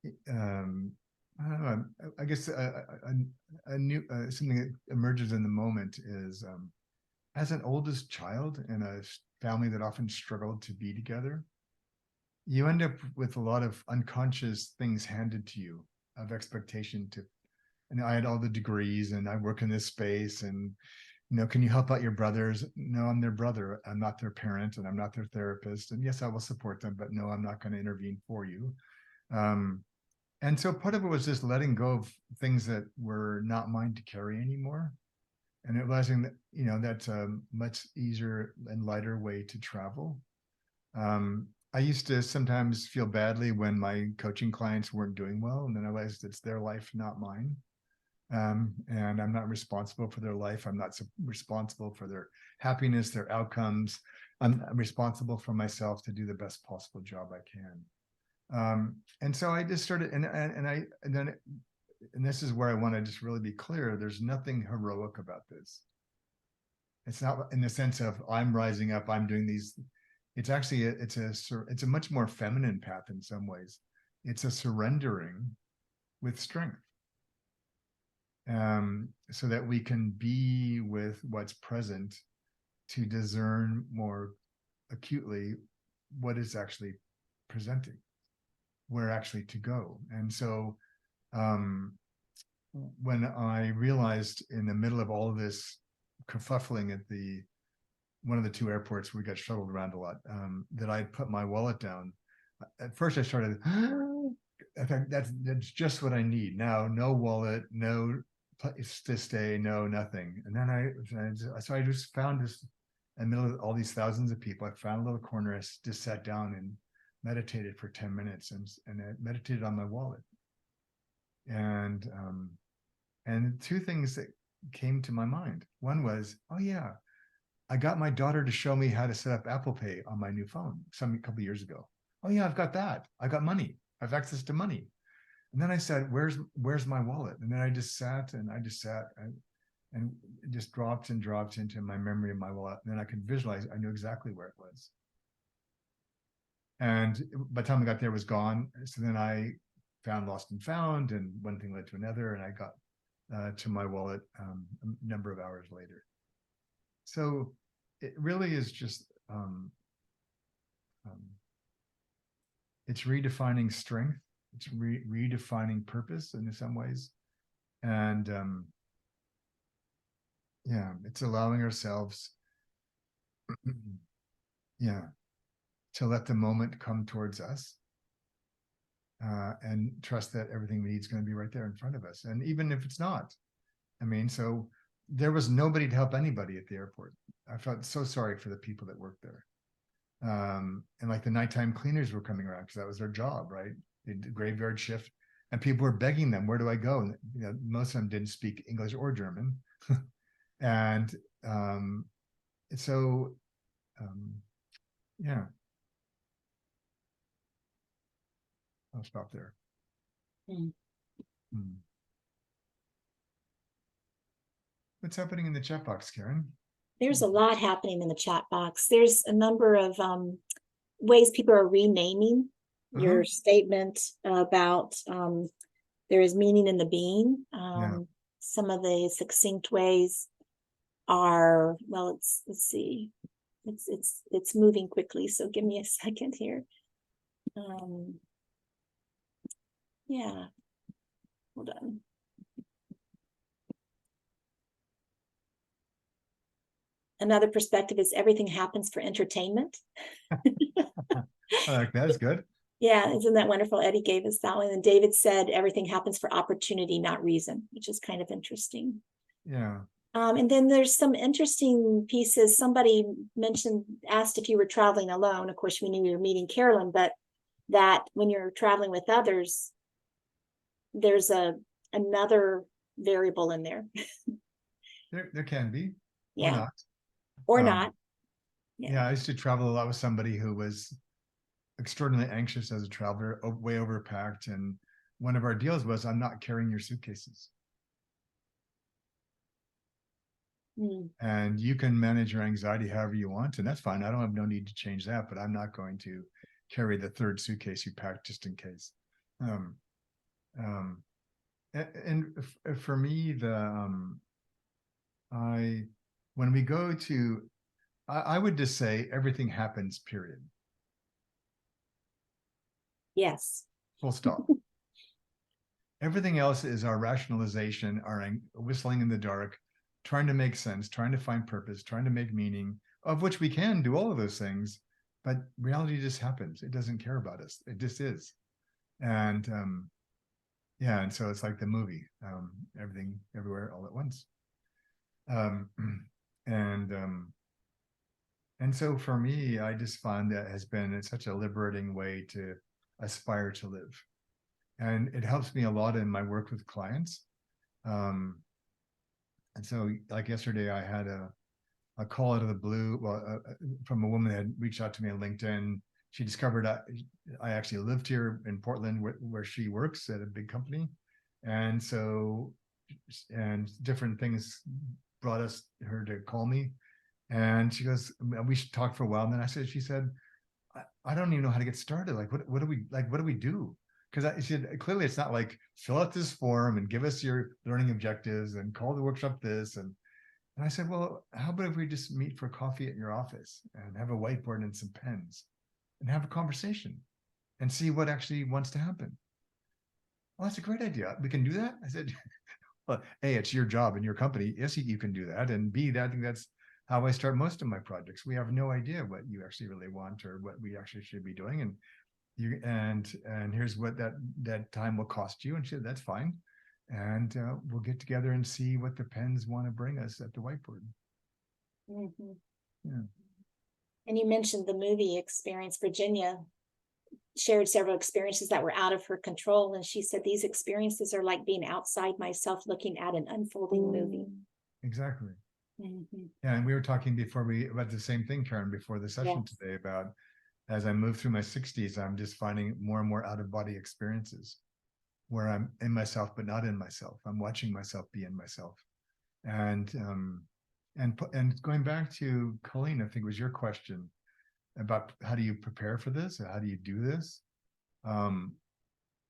don't know, I guess a new something that emerges in the moment is as an oldest child in a family that often struggled to be together, you end up with a lot of unconscious things handed to you of expectation and I had all the degrees and I work in this space, and can you help out your brothers? No, I'm their brother. I'm not their parent, and I'm not their therapist. And yes, I will support them, but no, I'm not going to intervene for you. And so part of it was just letting go of things that were not mine to carry anymore, and realizing that that's a much easier and lighter way to travel. I used to sometimes feel badly when my coaching clients weren't doing well, and then I realized it's their life, not mine. And I'm not responsible for their life. I'm not responsible for their happiness, their outcomes. I'm responsible for myself to do the best possible job I can. And so I just started, and this is where I want to just really be clear. There's nothing heroic about this. It's not in the sense of I'm rising up, I'm doing these. It's actually it's a much more feminine path in some ways. It's a surrendering with strength, so that we can be with what's present to discern more acutely what is actually presenting, where actually to go. And so when I realized in the middle of all of this kerfuffling at one of the two airports, we got shuttled around a lot, that I put my wallet down. At first I started, I think that's just what I need now. No wallet, no place to stay, no nothing. And then I just found this in the middle of all these thousands of people. I found a little corner. I just sat down and meditated for 10 minutes, and I meditated on my wallet. And two things that came to my mind. One was, oh yeah, I got my daughter to show me how to set up Apple Pay on my new phone a couple of years ago. Oh yeah, I've got that. I got money. I have access to money. And then I said, where's my wallet? And then I just sat and and it just dropped and dropped into my memory of my wallet. And then I could visualize, I knew exactly where it was. And by the time I got there, it was gone. So then I found lost and found, and one thing led to another, and I got to my wallet a number of hours later. So it really is just, it's redefining strength. It's redefining purpose in some ways. And yeah, it's allowing ourselves, yeah, to let the moment come towards us and trust that everything we need is going to be right there in front of us. And even if it's not, I mean, so there was nobody to help anybody at the airport. I felt so sorry for the people that worked there. And like the nighttime cleaners were coming around because that was their job, right? They did graveyard shift, and people were begging them, where do I go? And you know, most of them didn't speak English or German. And so yeah, I'll stop there. What's happening in the chat box, Karen? There's a lot happening in the chat box. There's a number of ways people are renaming your statement about there is meaning in the being. Some of the succinct ways are, well, let's see, it's moving quickly, so give me a second here. Yeah, hold on. Another perspective is everything happens for entertainment. I like that. Is good. Yeah, isn't that wonderful? Eddie gave us that one. And David said everything happens for opportunity, not reason, which is kind of interesting. Yeah. And then there's some interesting pieces. Somebody asked if you were traveling alone. Of course, we knew we were meeting Carolyn, but that when you're traveling with others, there's another variable in there. There can be. Yeah. Or not. Or not. Yeah, I used to travel a lot with somebody who was extraordinarily anxious as a traveler, way overpacked. And one of our deals was, I'm not carrying your suitcases. And you can manage your anxiety however you want, and that's fine. I don't have no need to change that, but I'm not going to carry the third suitcase you packed just in case. And for me, when we go to, I would just say everything happens, period. Yes. Full stop. Everything else is our rationalization, our whistling in the dark, trying to make sense, trying to find purpose, trying to make meaning, of which we can do all of those things, but reality just happens. It doesn't care about us. It just is. And yeah, and so it's like the movie, everything, everywhere, all at once. And so for me, I just find that has been such a liberating way to aspire to live. And it helps me a lot in my work with clients. And so like yesterday, I had a call out of the blue, from a woman that had reached out to me on LinkedIn. She discovered I actually lived here in Portland where she works at a big company. And so, and different things brought her to call me. And she goes, we should talk for a while. And then she said, I don't even know how to get started. Like, what do we do? Because she said, clearly it's not like fill out this form and give us your learning objectives and call the workshop this. And I said, well, how about if we just meet for coffee at your office and have a whiteboard and some pens and have a conversation and see what actually wants to happen? Well, that's a great idea. We can do that. I said, well, A, it's your job and your company. Yes, you can do that. And B, I think that's how I start most of my projects. We have no idea what you actually really want or what we actually should be doing. And here's what that time will cost you. And she said, that's fine. And we'll get together and see what the pens want to bring us at the whiteboard. Yeah. And you mentioned the movie experience. Virginia shared several experiences that were out of her control. And she said, these experiences are like being outside myself looking at an unfolding movie. Exactly. Yeah, and we were talking about the same thing, Karen, before the session today, about as I move through my 60s, I'm just finding more and more out-of-body experiences where I'm in myself, but not in myself. I'm watching myself be in myself. And going back to Colleen, I think it was your question about how do you prepare for this, or how do you do this?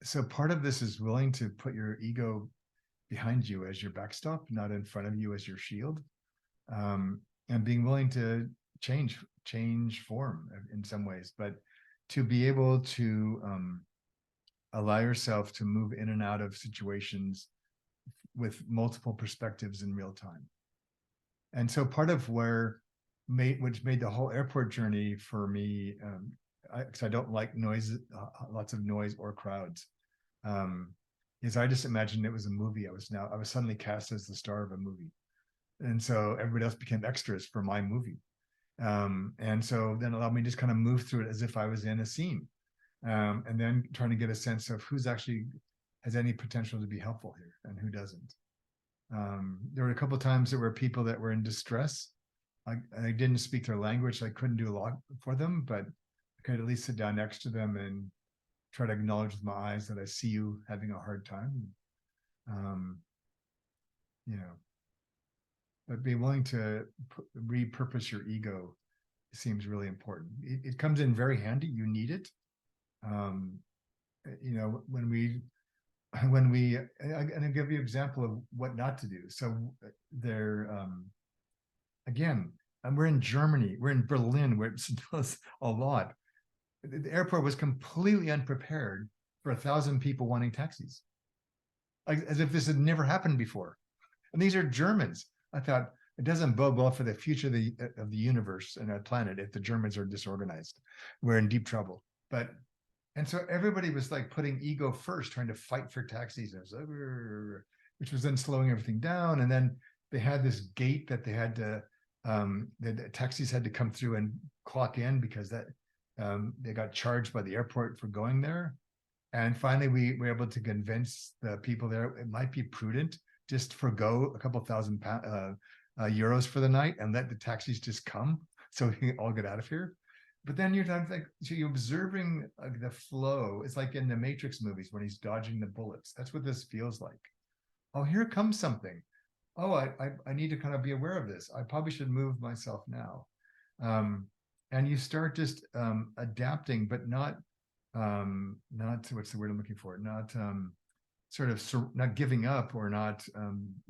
So part of this is willing to put your ego behind you as your backstop, not in front of you as your shield, and being willing to change form in some ways, but to be able to allow yourself to move in and out of situations with multiple perspectives in real time. And so part of which made the whole airport journey for me, because I don't like noise, lots of noise or crowds, is I just imagined it was a movie. I was suddenly cast as the star of a movie. And so everybody else became extras for my movie. And so then allowed me to just kind of move through it as if I was in a scene. And then trying to get a sense of who's actually has any potential to be helpful here and who doesn't. There were a couple of times there were people that were in distress. I didn't speak their language, so I couldn't do a lot for them, but I could at least sit down next to them and try to acknowledge with my eyes that I see you having a hard time. But being willing to repurpose your ego seems really important. It comes in very handy. You need it. When we and I'll give you an example of what not to do. So again, and we're in Germany, we're in Berlin, where it snows a lot. The airport was completely unprepared for 1,000 people wanting taxis, like as if this had never happened before. And these are Germans. I thought it doesn't bode well for the future of the universe and our planet if the Germans are disorganized. We're in deep trouble. And so everybody was like putting ego first, trying to fight for taxis, which was then slowing everything down. And then they had this gate that they had to, the taxis had to come through and clock in because they got charged by the airport for going there. And finally, we were able to convince the people there it might be prudent just forgo a couple thousand euros for the night and let the taxis just come so we can all get out of here. But then you're like, so you're observing the flow. It's like in the Matrix movies when he's dodging the bullets. That's what this feels like. Oh, here comes something. Oh, I need to kind of be aware of this. I probably should move myself now. And you start just adapting, but not what's the word I'm looking for? Not not giving up or not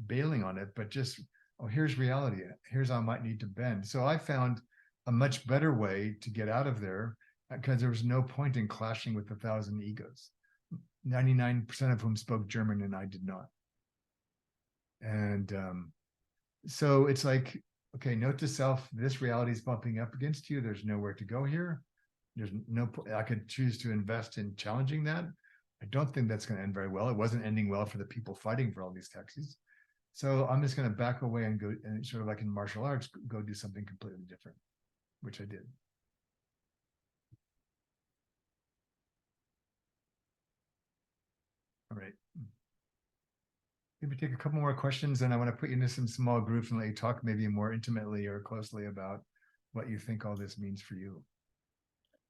bailing on it, but just, oh, here's reality. Here's how I might need to bend. So I found a much better way to get out of there because there was no point in clashing with 1,000 egos, 99% of whom spoke German and I did not. And so it's like, okay, note to self, this reality is bumping up against you. There's nowhere to go here. I could choose to invest in challenging that. I don't think that's going to end very well. It wasn't ending well for the people fighting for all these taxis. So I'm just going to back away and go, and sort of like in martial arts, go do something completely different, which I did. All right. Maybe take a couple more questions, and I want to put you into some small groups and let you talk maybe more intimately or closely about what you think all this means for you.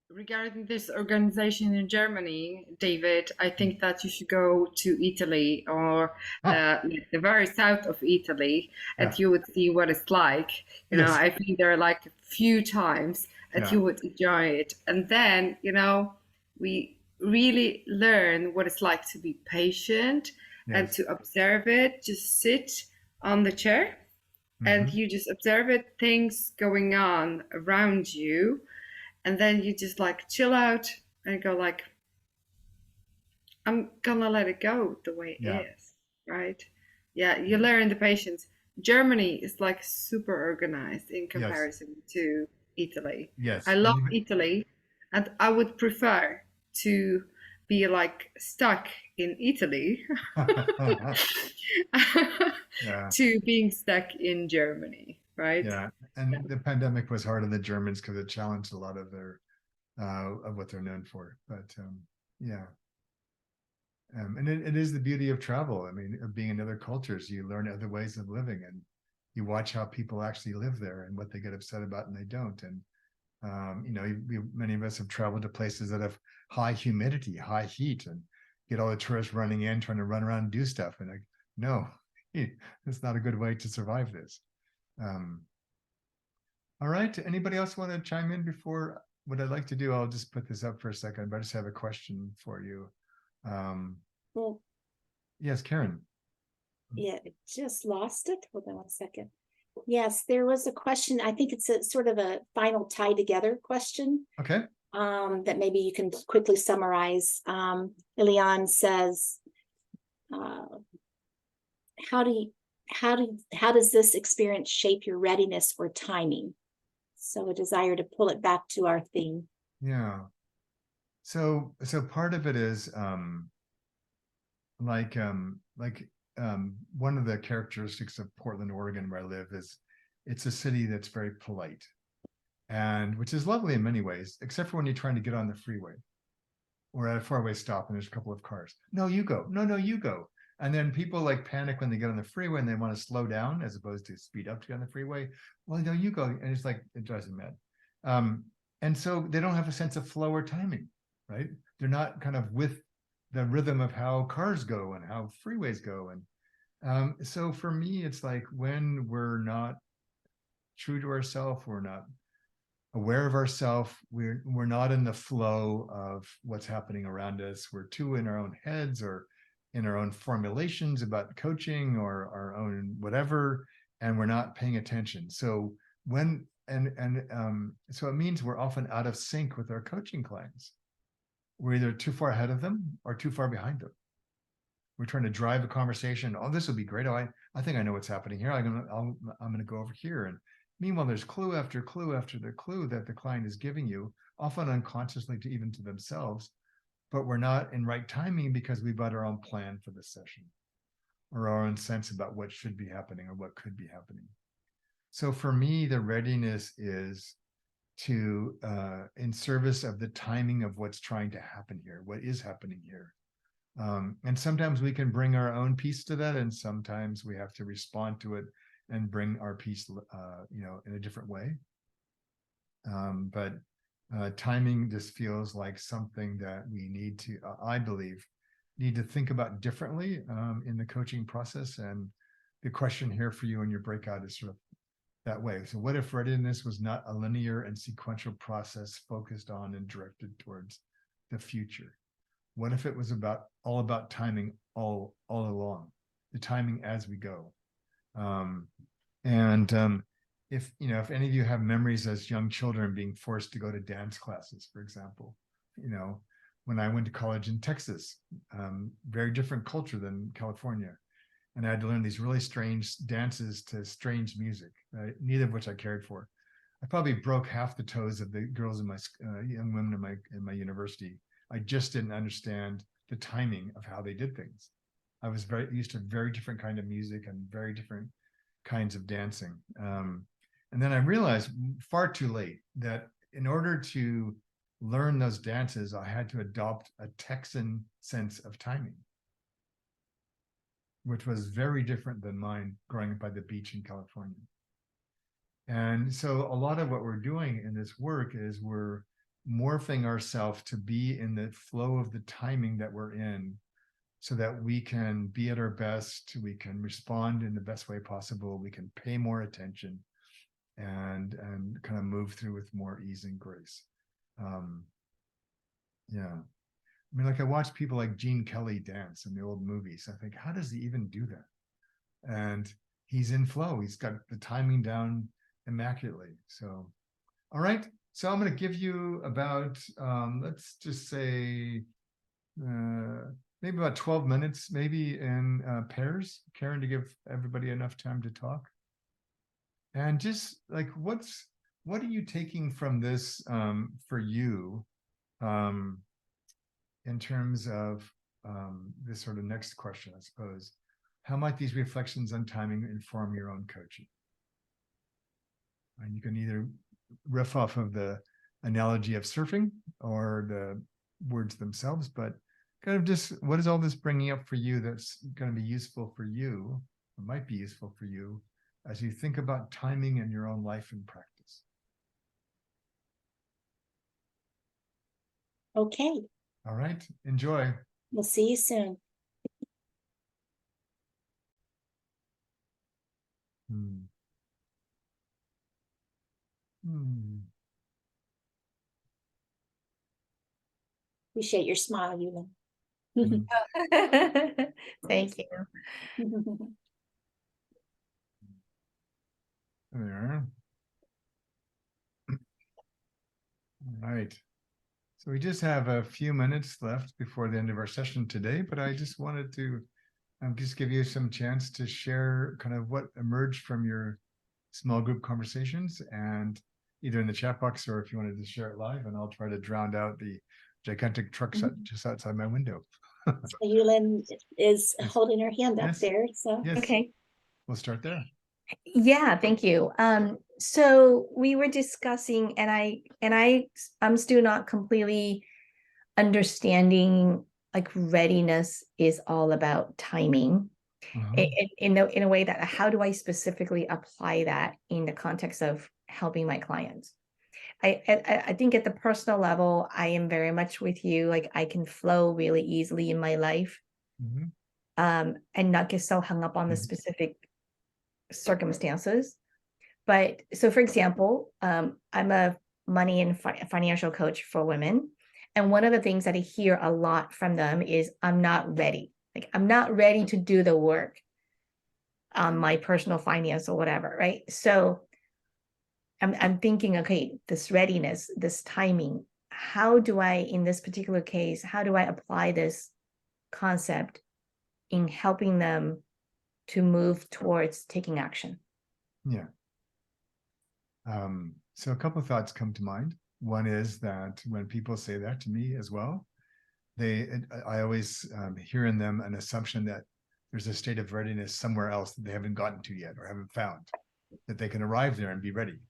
Regarding this organization in Germany, David, I think that you should go to Italy or the very south of Italy, and you would see what it's like. You know, I've been there like a few times, and you would enjoy it. And then, you know, we really learn what it's like to be patient and to observe it. Just sit on the chair, and you just observe it, things going on around you. And then you just like chill out and go like, I'm gonna let it go the way it is, right? Yeah, you learn the patience. Germany is like super organized in comparison to Italy. Yes. I love Italy, and I would prefer to be like stuck in Italy to being stuck in Germany. Right. Yeah, and the pandemic was hard on the Germans because it challenged a lot of their of what they're known for. But and it is the beauty of travel. I mean, of being in other cultures, you learn other ways of living, and you watch how people actually live there and what they get upset about and they don't. And you know, many of us have traveled to places that have high humidity, high heat, and get all the tourists running in, trying to run around and do stuff. And like, no, it's not a good way to survive this. All right. Anybody else want to chime in before what I'd like to do? I'll just put this up for a second, but I just have a question for you. Well, Yes, Karen. yeah, I just lost it. Hold on one second. Yes, there was a question. I think it's a sort of a final tie together question. Okay. That maybe you can quickly summarize. Ilian says, how does this experience shape your readiness or timing? So a desire to pull it back to our theme. Yeah. So part of it is one of the characteristics of Portland, Oregon, where I live, is it's a city that's very polite, and which is lovely in many ways, except for when you're trying to get on the freeway or at a faraway stop and there's a couple of cars. No, you go. No, you go. And then people like panic when they get on the freeway and they want to slow down as opposed to speed up to get on the freeway. Well, no, you go. And it's like, it drives them mad. And so they don't have a sense of flow or timing, right? They're not kind of with the rhythm of how cars go and how freeways go. And so for me, it's like when we're not true to ourselves, we're not aware of ourselves, we're not in the flow of what's happening around us. We're too in our own heads or in our own formulations about coaching or our own whatever, and we're not paying attention. So so it means we're often out of sync with our coaching clients. We're either too far ahead of them or too far behind them. We're trying to drive a conversation. Oh, this will be great. Oh, I think I know what's happening here. I'm gonna go over here. And meanwhile, there's clue after clue after the clue that the client is giving you, often unconsciously to even to themselves, but we're not in right timing because we've got our own plan for the session or our own sense about what should be happening or what could be happening. So for me, the readiness is to in service of the timing of what's trying to happen here, what is happening here. And sometimes we can bring our own piece to that, and sometimes we have to respond to it and bring our piece, in a different way. But timing just feels like something that we need to, I believe, need to think about differently in the coaching process. And the question here for you in your breakout is sort of that way. So what if readiness was not a linear and sequential process focused on and directed towards the future? What if it was all about timing all along, the timing as we go? If any of you have memories as young children being forced to go to dance classes, for example, when I went to college in Texas, very different culture than California. And I had to learn these really strange dances to strange music, neither of which I cared for. I probably broke half the toes of the girls in my young women in my university. I just didn't understand the timing of how they did things. I was very used to very different kind of music and very different kinds of dancing. And then I realized far too late that in order to learn those dances, I had to adopt a Texan sense of timing, which was very different than mine growing up by the beach in California. And so a lot of what we're doing in this work is we're morphing ourselves to be in the flow of the timing that we're in so that we can be at our best, we can respond in the best way possible, we can pay more attention and kind of move through with more ease and grace. Yeah. I mean, like I watch people like Gene Kelly dance in the old movies. I think, how does he even do that? And he's in flow. He's got the timing down immaculately. So, all right. So I'm going to give you about, let's just say, maybe about 12 minutes, maybe in pairs, Karen, to give everybody enough time to talk. And just like, what are you taking from this for you? In terms of this sort of next question, I suppose, how might these reflections on timing inform your own coaching? And you can either riff off of the analogy of surfing or the words themselves, but kind of just what is all this bringing up for you that's going to be useful for you, or might be useful for you as you think about timing in your own life and practice? Okay. All right, enjoy. We'll see you soon. Hmm. Hmm. Appreciate your smile, Yulin. Thank you. There. All right. So we just have a few minutes left before the end of our session today, but I just wanted to just give you some chance to share kind of what emerged from your small group conversations, and either in the chat box or if you wanted to share it live, and I'll try to drown out the gigantic trucks just outside my window. So Yulin is Yes. holding her hand up Yes. there. So Yes. Okay. We'll start there. Yeah, thank you. So we were discussing, and I'm still not completely understanding, like, readiness is all about timing. In a way that, how do I specifically apply that in the context of helping my clients? I think at the personal level, I am very much with you. Like, I can flow really easily in my life, and not get so hung up on the specific circumstances. But so, for example, I'm a money and financial coach for women. And one of the things that I hear a lot from them is, I'm not ready. Like, I'm not ready to do the work on my personal finance or whatever, right? So I'm thinking, okay, this readiness, this timing, how do I, in this particular case, how do I apply this concept in helping them to move towards taking action? Yeah. So a couple of thoughts come to mind. One is that when people say that to me as well, I always hear in them an assumption that there's a state of readiness somewhere else that they haven't gotten to yet or haven't found, that they can arrive there and be ready.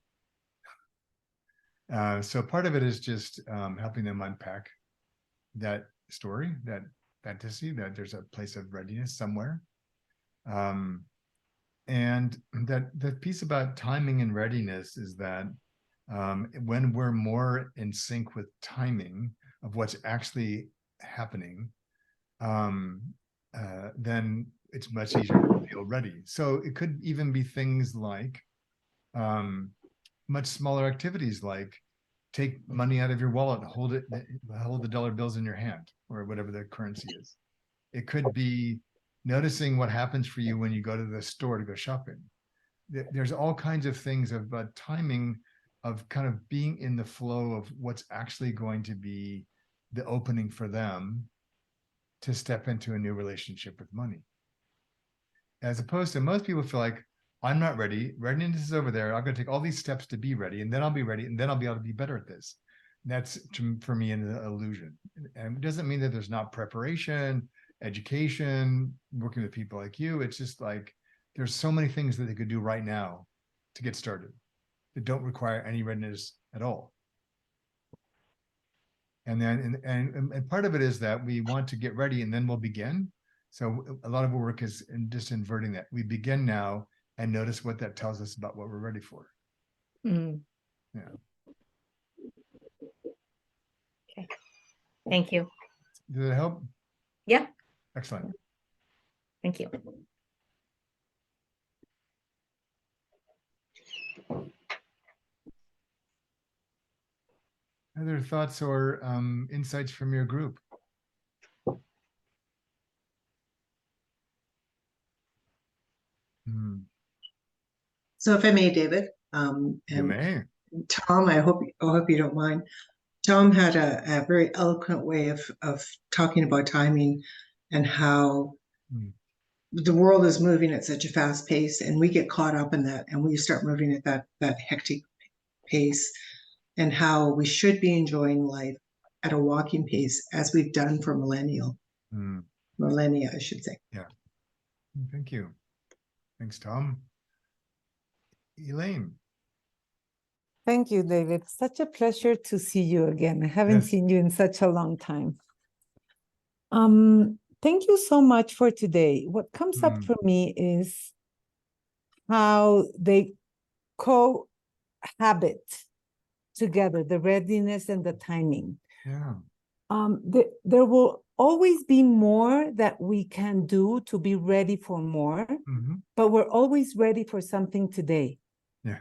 So part of it is just helping them unpack that story, that fantasy, that there's a place of readiness somewhere. And that piece about timing and readiness is that when we're more in sync with timing of what's actually happening, then it's much easier to feel ready. So it could even be things like much smaller activities, like take money out of your wallet and hold the dollar bills in your hand, or whatever the currency is. It could be noticing what happens for you when you go to the store to go shopping. There's all kinds of things about timing, of kind of being in the flow of what's actually going to be the opening for them to step into a new relationship with money. As opposed to, most people feel like, I'm not ready. Readiness is over there. I'm going to take all these steps to be ready, and then I'll be ready, and then I'll be able to be better at this. That's, for me, an illusion. And it doesn't mean that there's not preparation, education, working with people like you. It's just like, there's so many things that they could do right now to get started that don't require any readiness at all. And then, and part of it is that we want to get ready and then we'll begin. So a lot of our work is in just inverting that. We begin now and notice what that tells us about what we're ready for. Mm. Yeah. Okay. Thank you. Did it help? Yeah. Excellent. Thank you. Other thoughts or insights from your group? So if I may, David, You and may. Tom, I hope you don't mind. Tom had a very eloquent way of talking about timing and how the world is moving at such a fast pace, and we get caught up in that, and we start moving at that hectic pace, and how we should be enjoying life at a walking pace, as we've done for millennia, I should say. Yeah. Thank you. Thanks, Tom. Elaine. Thank you, David. Such a pleasure to see you again. I haven't seen you in such a long time. Thank you so much for today. What comes up for me is how they cohabit together, the readiness and the timing. Yeah. There will always be more that we can do to be ready for more, but we're always ready for something today. Yeah.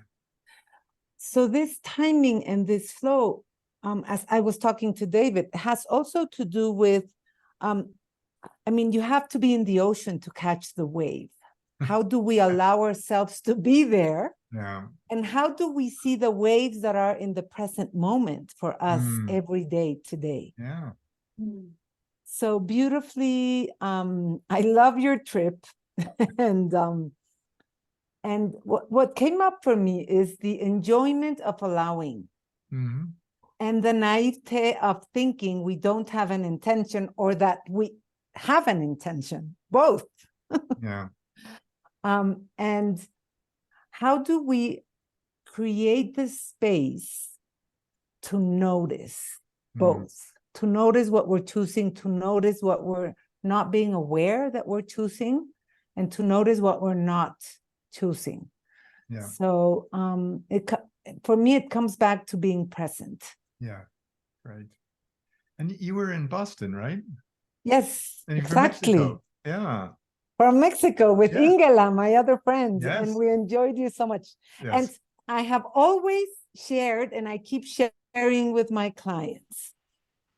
So this timing and this flow, as I was talking to David, has also to do with, I mean, you have to be in the ocean to catch the wave. How do we allow ourselves to be there? Yeah. And how do we see the waves that are in the present moment for us every day today? Yeah. So beautifully, I love your trip. And what came up for me is the enjoyment of allowing and the naivete of thinking we don't have an intention or that we have an intention, both. Yeah. And how do we create the space to notice both, to notice what we're choosing, to notice what we're not being aware that we're choosing, and to notice what we're not choosing. Yeah. So for me, it comes back to being present. Yeah, right. And you were in Boston, right? Yes, And you're from exactly. Mexico. Yeah. From Mexico with Ingela, my other friend, Yes. and we enjoyed you so much. Yes. And I have always shared, and I keep sharing with my clients,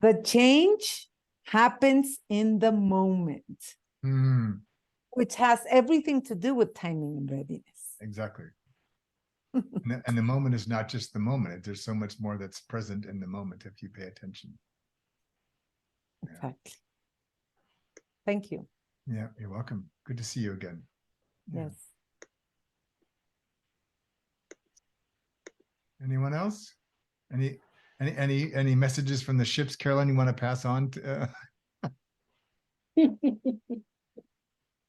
the change happens in the moment, which has everything to do with timing and readiness. Exactly. And the moment is not just the moment. There's so much more that's present in the moment if you pay attention. Exactly. Thank you. Yeah, you're welcome. Good to see you again. Yes. Anyone else? Any messages from the ships, Carolyn, you want to pass on to,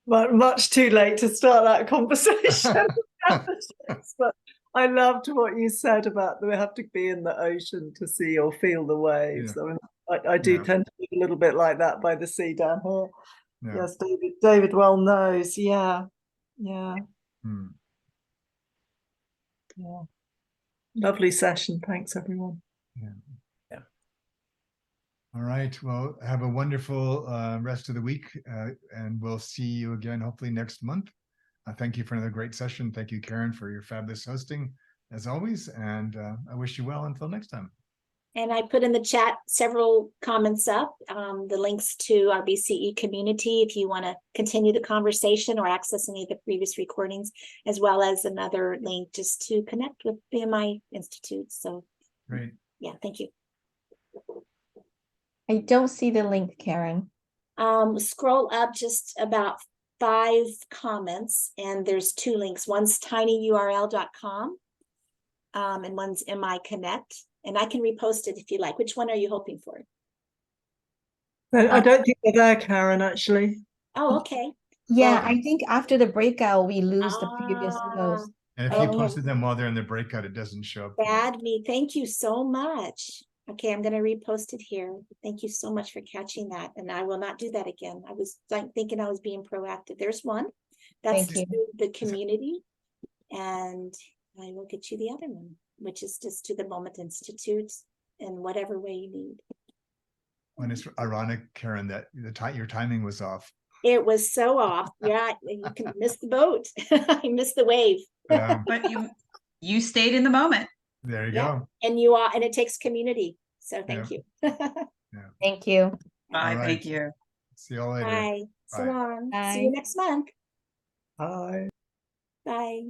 Much too late to start that conversation. But I loved what you said about that we have to be in the ocean to see or feel the waves. Yeah. I mean, I do tend to be a little bit like that by the sea down here. Yeah. Yes, David well knows. Yeah. Yeah. Yeah. Lovely session. Thanks, everyone. Yeah. All right. Well, have a wonderful rest of the week, and we'll see you again hopefully next month. Thank you for another great session. Thank you, Karen, for your fabulous hosting, as always. And I wish you well until next time. And I put in the chat several comments up, the links to our BCE community if you want to continue the conversation or access any of the previous recordings, as well as another link just to connect with BMI Institute. So, great. Yeah, thank you. I don't see the link, Karen. Scroll up just about 5 comments, and there's 2 links. One's tinyurl.com, and one's MI Connect. And I can repost it if you like. Which one are you hoping for? I don't think they're there, Karen, actually. Oh, okay. Yeah, Well, I think after the breakout, we lose the previous post. And if you posted them while they're in the breakout, it doesn't show up. Bad me. Thank you so much. Okay, I'm going to repost it here. Thank you so much for catching that. And I will not do that again. I was thinking I was being proactive. There's one. That's Thank to the community. And I will get you the other one, which is just to the Moment Institute in whatever way you need. When it's ironic, Karen, that your timing was off. It was so off. Yeah, you can miss the boat. I missed the wave. But you stayed in the moment. There you go. And you are, and it takes community. So thank you. Thank you. Bye. Thank you. See you all later. Bye. So Bye. long. Bye. See you next month. Bye. Bye.